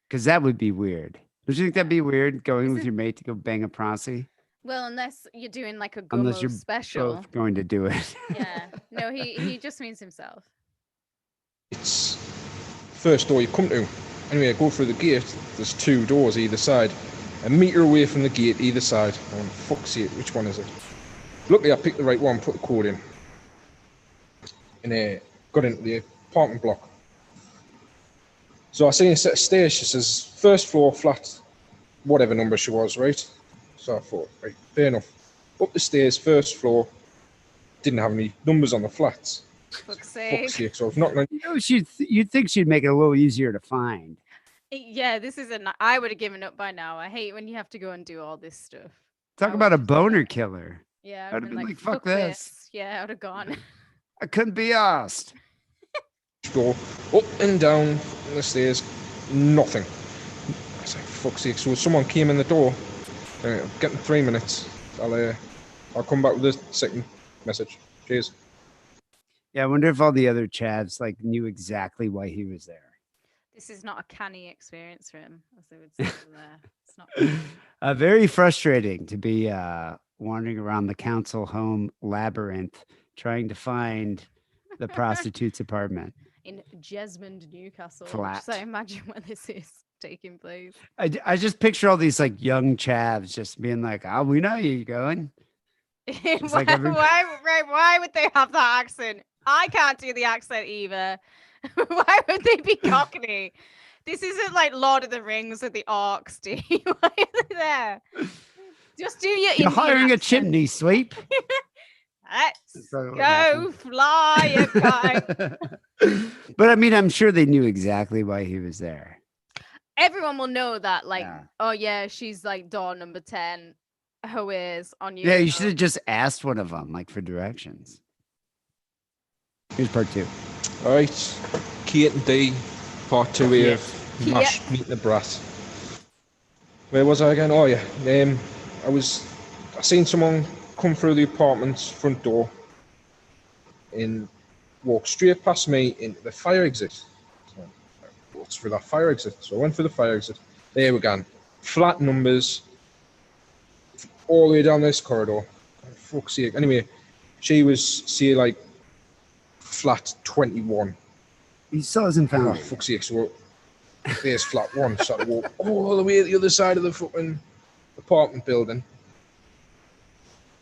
Because that would be weird. Don't you think that'd be weird going Is with it- your mate to go bang a prossy? Well, unless you're doing like a Unless Gummo you're special. Both going to do it. Yeah. No, he just means himself. it's first door you come to. Anyway, I go through the gate. There's 2 doors either side. A metre away from the gate either side. Oh, fuck's sake, which one is it? Luckily, I picked the right one, put the code in. And got into the apartment block. So I seen a set of stairs. She says, first floor, flat, whatever number she was, right? So I thought, right, fair enough. Up the stairs, first floor, didn't have any numbers on the flats. Fuck's Fuck's sake. sake. So I've knocked on. You know, you'd think she'd make it a little easier to find. Yeah, this is I would have given up by now. I hate when you have to go and do all this stuff. Talk I about a would've just been boner like- killer. Yeah, I'd I'd have been been like, like, "Fuck this." Yeah, I would have gone. I couldn't be asked. Door, up and down the stairs, nothing. I was like, fuck's sake. So someone came in the door. Getting 3 minutes. I'll come back with a second message. Cheers. Yeah, I wonder if all the other chavs like knew exactly why he was there. This is not a canny experience for him, as they would say over there. It's not. Very frustrating to be wandering around the council home labyrinth trying to find the prostitute's apartment. In Jesmond, Newcastle. Flat. So I imagine where this is taking place. I just picture all these like young chavs just being like, "Oh, we know you're going." why, like every- why would they have that accent? I can't do the accent either. Why would they be Cockney? This isn't like Lord of the Rings with the orcs, Steve. Why are they there? Just do your You're Indian hiring a accent. chimney sweep. Let's So what go happened. fly a kite. But I mean, I'm sure they knew exactly why he was there. Everyone will know that, like, Yeah. oh yeah, she's like door number 10. Who is on you? Yeah, you should have just asked one of them, like for directions. Here's part 2. All right. Kate and D, part 2 here of Kate. Mash Meet the Brat. Where was I again? Oh yeah. I seen someone come through the apartment's front door and walk straight past me into the fire exit. So I walked through that fire exit. So I went through the fire exit. There we go. Flat numbers all the way down this corridor. Oh, fuck's sake. Anyway, she was, say, like, flat 21. He still hasn't Oh, found it. fuck's sake. So there's flat 1. So I walk all the way to the other side of the fucking apartment building.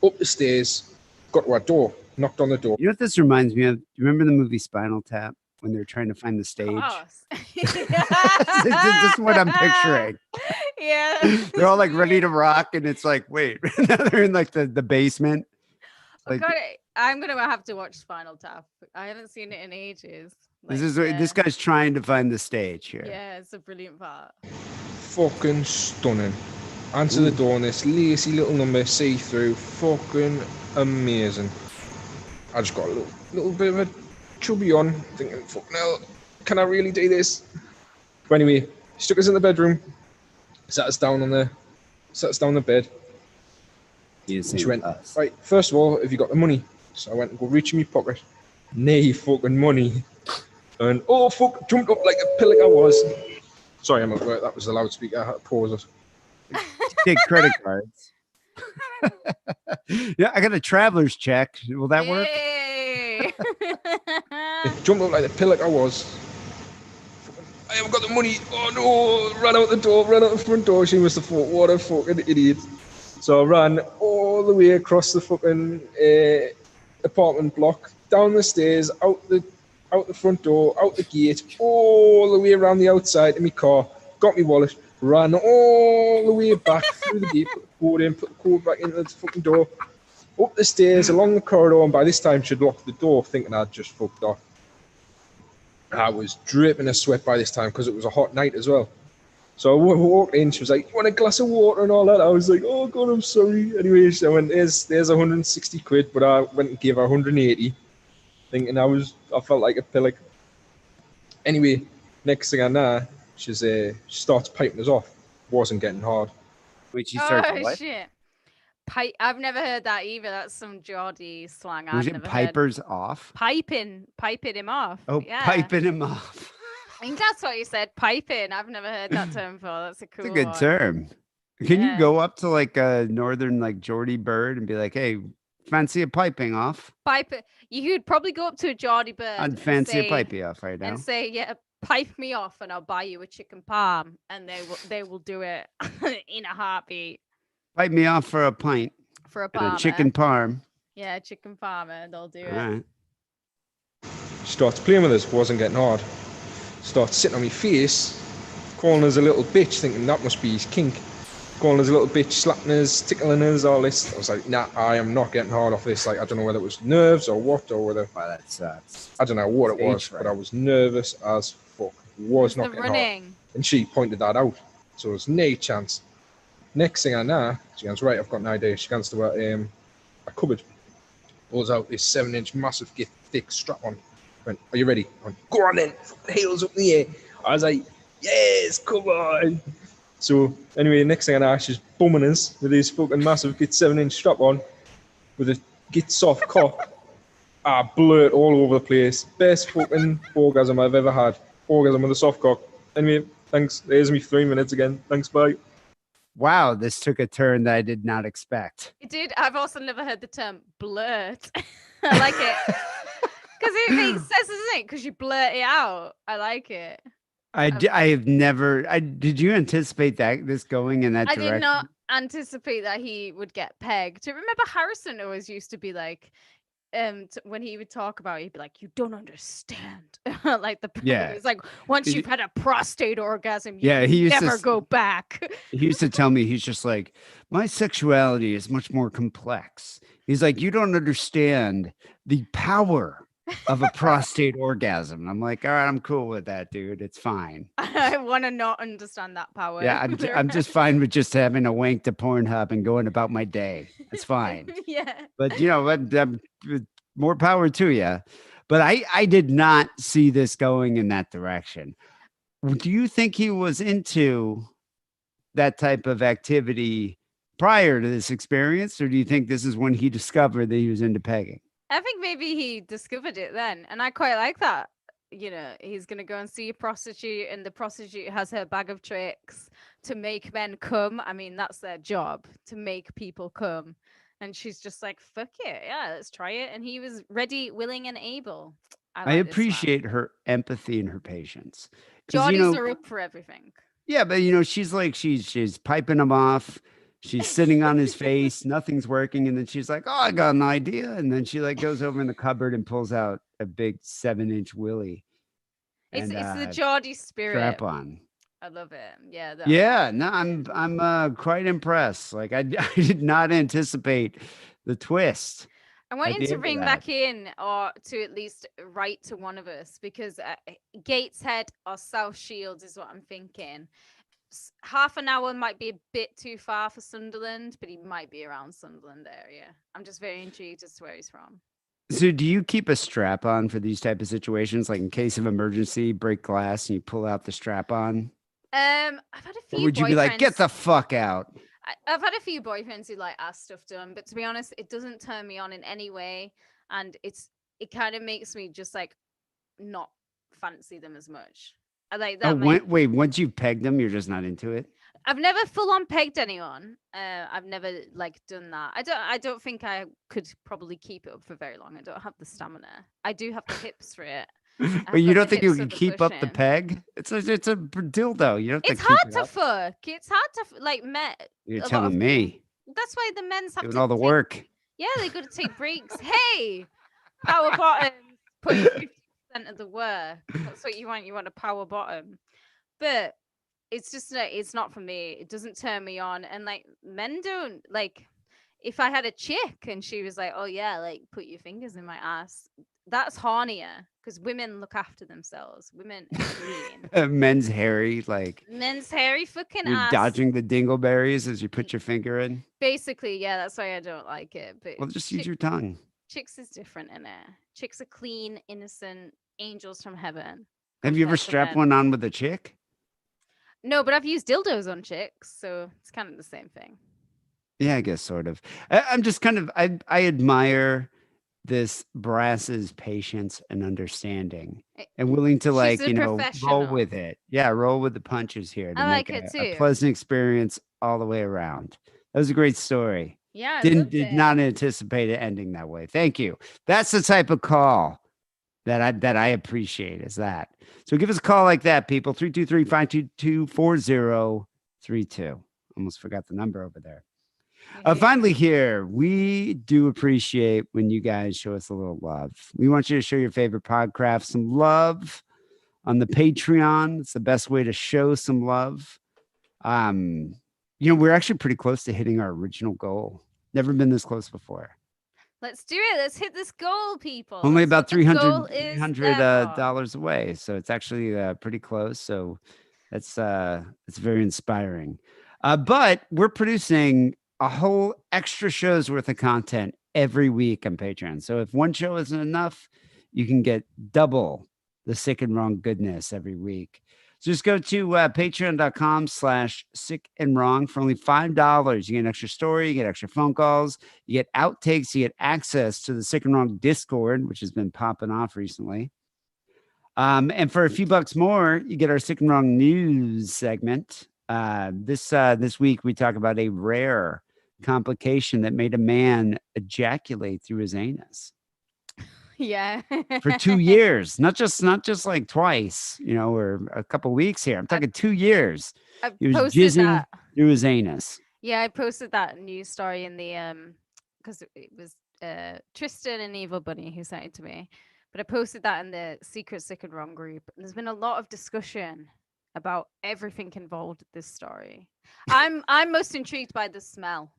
Up the stairs, got to our door, knocked on the door. You know what this reminds me of? You remember the movie Spinal Tap when they're trying to find the stage? This This is what I'm picturing. Yeah. They're all like ready to rock, and it's like, wait, now they're in like the basement. Like, God, I'm gonna have to watch Spinal Tap. I haven't seen it in ages. this Like, is what this yeah. guy's trying to find the stage here. Yeah, it's a brilliant part. Fucking stunning. Answer the door on this lacy little number, see through. Fucking amazing. I just got a little bit of a chubby on, thinking, fucking hell, can I really do this? But anyway, she took us in the bedroom, sat us down on the bed. You She went, right, first of all, have you got the money? So I went and go reach in my pocket. Nay, fucking money. And oh fuck, jumped up like a pillock I was. Sorry, I'm at work. That was the loudspeaker. I had to pause it. Take credit cards. Yeah, I got a traveler's check. Will that work? Yay! Jumped up like the pillock I was. I haven't got the money. Oh no! Ran out the door. Ran out the front door. She must have thought, what a fucking idiot. So I ran all the way across the fucking apartment block, down the stairs, out the front door, out the gate, all the way around the outside in my car. Got my wallet. Ran all the way back through the gate, put the code in, put the code back into the fucking door, up the stairs, along the corridor, and by this time she'd locked the door, thinking I'd just fucked off. I was dripping a sweat by this time because it was a hot night as well. So I walked in, she was like, you want a glass of water and all that? I was like, oh God, I'm sorry. Anyway, so I went, there's 160 quid, but I went and gave her 180, thinking I felt like a pillock. Anyway, next thing I know, she starts piping us off. Wasn't getting hard. Wait, you start Oh what? shit! I've never heard that either. That's some Geordie slang. Was I've it never heard. pipers off? Piping him off. Oh, yeah. piping him off. I think that's what you said. Piping. I've never heard that term before. That's a cool. It's a good one. term. Can you Yeah. go up to like a northern like Geordie bird and be like, hey, fancy a piping off? Pipe. You could probably go up to a Geordie bird. I'd and fancy a say- pipey off right now. And say, yeah, pipe me off and I'll buy you a chicken parm, and they will do it in a heartbeat Pipe me off for a pint for a and a parma. chicken parm. Yeah, chicken parma, they'll do All it. right. Starts playing with us, wasn't getting hard. Starts sitting on my face, calling us a little bitch, thinking that must be his kink. Calling us a little bitch, slapping us, tickling us, all this. I was like, nah, I am not getting hard off this. Like, I don't know whether it was nerves or what, or whether, Wow, that sucks. I don't know what it was, Stage but I fright. was nervous as fuck. Was The not getting hard. running. And she pointed that out. So there's no chance. Next thing I know, she goes, right, I've got an idea. She goes to a cupboard, pulls out this 7-inch massive, thick strap on. Went, are you ready? I went, go on then, fucking heels up in the air. I was like, yes, come on. So anyway, next thing I know, she's bumming us with this fucking massive 7-inch strap on with a soft cock. I blurt all over the place. Best fucking orgasm I've ever had. Orgasm with a soft cock. Anyway, thanks. There's me 3 minutes again. Thanks, bye. Wow, this took a turn that I did not expect. It did. I've also never heard the term blurt. I like it. Because it makes sense, doesn't it? Because you blurt it out. I like it. I have never. Did you anticipate this going in that I direction? did not anticipate that he would get pegged. Remember Harrison always used to be like, when he would talk about it, he'd be like, you don't understand. Like Yeah. it's like, once you've had a prostate orgasm, Yeah, you he used never to go back. He used to tell me, he's just like, my sexuality is much more complex. He's like, you don't understand the power of a prostate orgasm. And I'm like, all right, I'm cool with that, dude. It's fine. I want to not understand that power. Yeah, I'm just fine with just having a wank to Pornhub and going about my day. It's fine. Yeah. But you know what? More power to you. But I did not see this going in that direction. Do you think he was into that type of activity prior to this experience, or do you think this is when he discovered that he was into pegging? I think maybe he discovered it then, and I quite like that. You know, he's gonna go and see a prostitute, and the prostitute has her bag of tricks to make men come. I mean, that's their job, to make people come. And she's just like, "Fuck it, yeah, let's try it." And he was ready, willing, and able. I like this man. appreciate her empathy and her patience. 'Cause, Geordies are up for everything. Yeah, but she's like she's piping him off. She's sitting on his face, nothing's working, and then she's like, "Oh, I got an idea." And then she like goes over in the cupboard and pulls out a big 7-inch willy. It's and, the Geordie spirit. strap on. I love it. Yeah. Yeah, no, I'm quite impressed. Like I did not anticipate the twist. I want at him the to end of ring that. back in, or to at least write to one of us, because Gateshead or South Shields is what I'm thinking. Half an hour might be a bit too far for Sunderland, but he might be around Sunderland area. I'm just very intrigued as to where he's from. So do you keep a strap on for these type of situations? Like in case of emergency, break glass and you pull out the strap on? I've had a few Or would you be like, get boyfriends- the fuck out? I've had a few boyfriends who like ask stuff done, but to be honest, it doesn't turn me on in any way, and it kind of makes me just like not fancy them as much. I like that. Wait, once you've pegged them, you're just not into it? I've never full on pegged anyone. I've never like done that. I don't think I could probably keep it up for very long. I don't have the stamina. I do have the hips for it. But you got don't the think you hips can for the keep up the pushing. peg? It's a dildo. You don't have It's to keep hard it to up. fuck. It's hard to like met. You're a lot telling of- me. That's why the men's have Doing to all the take- work. Yeah, they got to take breaks. Hey, power bottom. Put 50% of the work. That's what you want. You want a power bottom. But it's just it's not for me. It doesn't turn me on. And like men don't like. If I had a chick and she was like, "Oh yeah, like put your fingers in my ass," that's hornier because women look after themselves. Women are clean. Men's hairy, like Men's hairy fucking you're ass. dodging the dingleberries as you put your finger in. Basically, yeah, that's why I don't like it. But Well, just use your tongue. chicks is different in it. Chicks are clean, innocent angels from heaven. Have you ever compared to strapped men. one on with a chick? No, but I've used dildos on chicks, so it's kind of the same thing. Yeah, I guess sort of. I'm just kind of I admire this brass's patience and understanding and willing to She's a roll professional. with it. Yeah, roll with the punches here to I make like it a too. pleasant experience all the way around. That was a great story. Yeah, I Did loved it. not anticipate it ending that way. Thank you. That's the type of call that I appreciate is that. So give us a call like that, people. 323-522-4032. Almost forgot the number over there. Finally, here, we do appreciate when you guys show us a little love. We want you to show your favorite podcast some love on the Patreon. It's the best way to show some love. We're actually pretty close to hitting our original goal. Never been this close before. Let's do it. Let's hit this goal, people. Only That's about what the goal $300 is there for. dollars away. So it's actually pretty close. So that's it's very inspiring. But we're producing a whole extra show's worth of content every week on Patreon. So if one show isn't enough, you can get double the sick and wrong goodness every week. So just go to patreon.com/sick and wrong for only $5. You get an extra story, you get extra phone calls, you get outtakes, you get access to the Sick and Wrong Discord, which has been popping off recently. And for a few bucks more, you get our Sick and Wrong news segment. This week we talk about a rare complication that made a man ejaculate through his anus. Yeah. For 2 years, not just like twice, or a couple weeks here. I'm talking 2 years. I He was posted jizzing that. through his anus. Yeah, I posted that news story in the because it was Tristan and Evil Bunny who sent it to me. But I posted that in the Secret Sick and Wrong group. And there's been a lot of discussion about everything involved with this story. I'm most intrigued by the smell.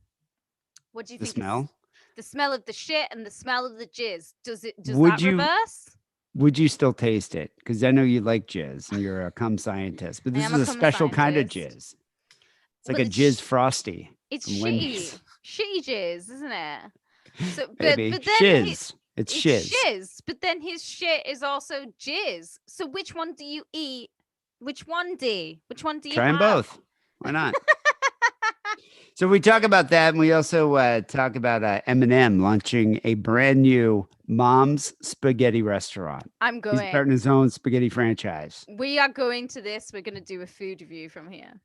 What do you The think? smell? The smell of the shit and the smell of the jizz. Does Would that you- reverse? Would you still taste it? Because I know you like jizz and you're a cum scientist, but I this am is a a cum special kind of scientist. jizz. It's like Well, a it's jizz sh- frosty. It's from shitty. Wendy's. Shitty jizz, isn't it? So Baby, but then shiz. It's it's shiz. shiz, but then his shit is also jizz. So which one do you eat? Which one do you Try them have? both. Why not? So we talk about that, and we also talk about Eminem launching a brand new Mom's Spaghetti restaurant. I'm He's going. starting his own spaghetti franchise. We are going to this. We're going to do a food review from here.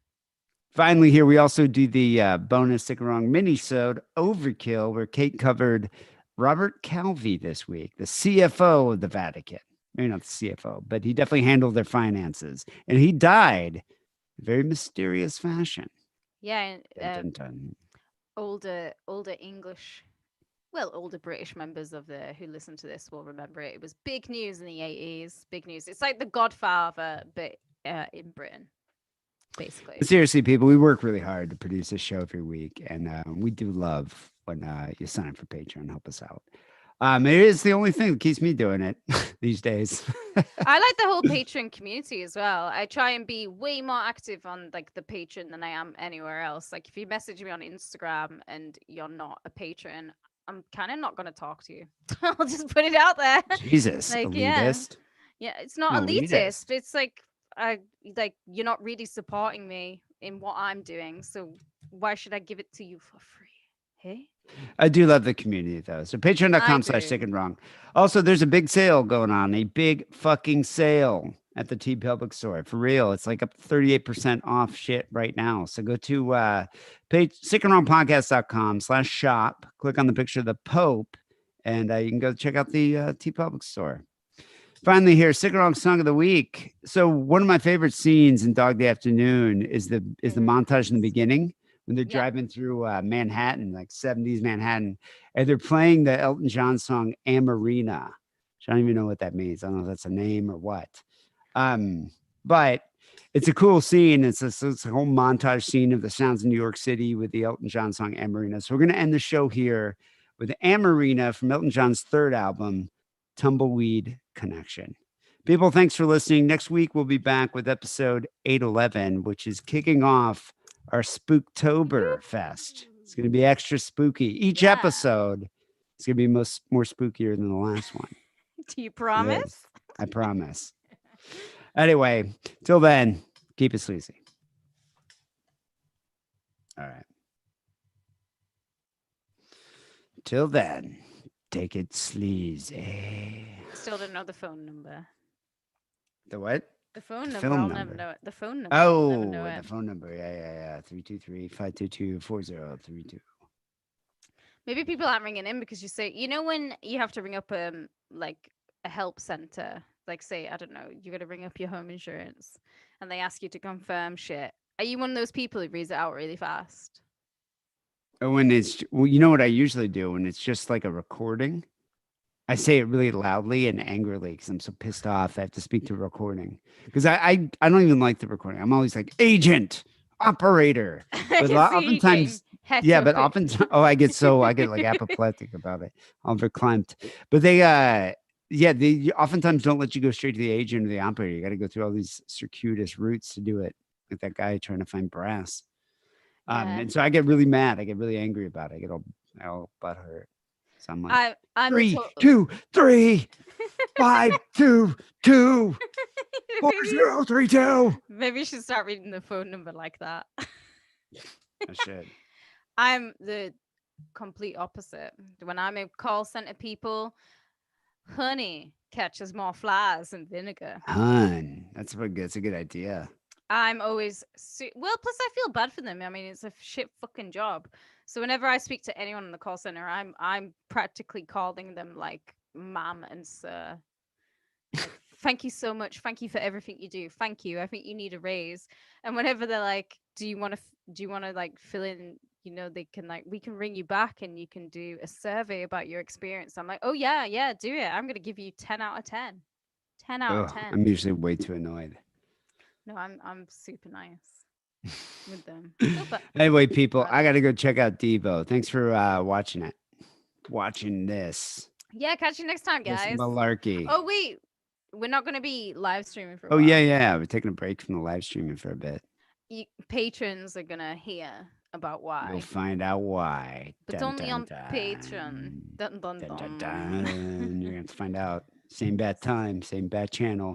Finally, here we also do the bonus Sick and Wrong mini-sode Overkill, where Kate covered Robert Calvi this week, the CFO of the Vatican. Maybe not the CFO, but he definitely handled their finances, and he died in very mysterious fashion. Yeah, Dun, dun, dun. older English, older British members of who listen to this will remember it. It was big news in the 80s. Big news. It's like The Godfather, but in Britain, basically. But seriously, people, we work really hard to produce this show every week, and we do love when you sign up for Patreon and help us out. It is the only thing that keeps me doing it these days. I like the whole patron community as well. I try and be way more active on like the patron than I am anywhere else. Like if you message me on Instagram and you're not a patron, I'm kind of not going to talk to you. I'll just put it out there. Jesus, Like, elitist. Yeah, it's not No, elitist. It's like you're not really supporting me in what I'm doing. So why should I give it to you for free? Hey? I do love the community though. So patreon.com/sick do. and wrong. Also, there's a big sale going on, a big fucking sale at the T Public store. For real. It's like up to 38% off shit right now. So go to sickandwrongpodcast.com/shop, click on the picture of the Pope, and you can go check out the T Public store. Finally, here, Sick and Wrong song of the week. So one of my favorite scenes in Dog Day Afternoon is the montage in the beginning when they're driving through Manhattan, like 70s Manhattan, and they're playing the Elton John song Amarina. I don't even know what that means. I don't know if that's a name or what. But it's a cool scene. It's a whole montage scene of the sounds of New York City with the Elton John song Amarina. So we're going to end the show here with Amarina from Elton John's third album, Tumbleweed Connection. People, thanks for listening. Next week, we'll be back with episode 811, which is kicking off our Spooktober Fest. It's going to be extra spooky. Each episode is going to be more spookier than the last one. Do you promise? I promise. Anyway, till then, keep it sleazy. All right. Till then, take it sleazy. Still don't know the phone number. The what? The phone number. Film I'll number. never know it. The phone number. I'll never know Oh, it. the phone number. Yeah. 323-522-4032. Maybe people aren't ringing in because you say, when you have to ring up like a help center, like say, I don't know, you're gonna ring up your home insurance and they ask you to confirm shit. Are you one of those people who reads it out really fast? When it's, well, you know what I usually do when it's just like a recording? I say it really loudly and angrily because I'm so pissed off. I have to speak to a recording because I don't even like the recording. I'm always like agent, operator. I But can see you oftentimes, getting yeah, het but up. oftentimes, oh, I get like apoplectic about it. I'm verklempt. But they, yeah, they oftentimes don't let you go straight to the agent or the operator. You got to go through all these circuitous routes to do it. Like that guy trying to find brass. Yeah. And so I get really mad. I get really angry about it. I get all butthurt. So I'm like, I'm the 3, total- 2, 3, 5, 2, 2, 4, maybe, 0, 3, 2. maybe you should start reading the phone number like that. I should. I'm the complete opposite. When I'm in call center, people, honey catches more flies than vinegar. Hun, that's a good idea. I'm always well. Plus, I feel bad for them. I mean, it's a shit fucking job. So whenever I speak to anyone in the call center, I'm practically calling them like ma'am and sir. Like, thank you so much. Thank you for everything you do. Thank you. I think you need a raise. And whenever they're like, do you want to like fill in? You know, they can like we can ring you back and you can do a survey about your experience. I'm like, oh yeah, do it. I'm gonna give you 10 out of 10. 10 out of Ugh, 10. I'm usually way too annoyed. No, I'm super nice with them. No, but Anyway, people, I got to go check out Devo. Thanks for watching this. yeah, catch you next time, This guys. malarkey. Oh wait, we're not gonna be live streaming for a Oh, while. yeah. We're taking a break from the live streaming for a bit. Patrons are gonna hear about why. We'll find out why. But Dun, only dun, on dun. Patreon. Dun, dun, Dun, dun, dun. dun. You're going to have to find out. Same bad time, same bad channel.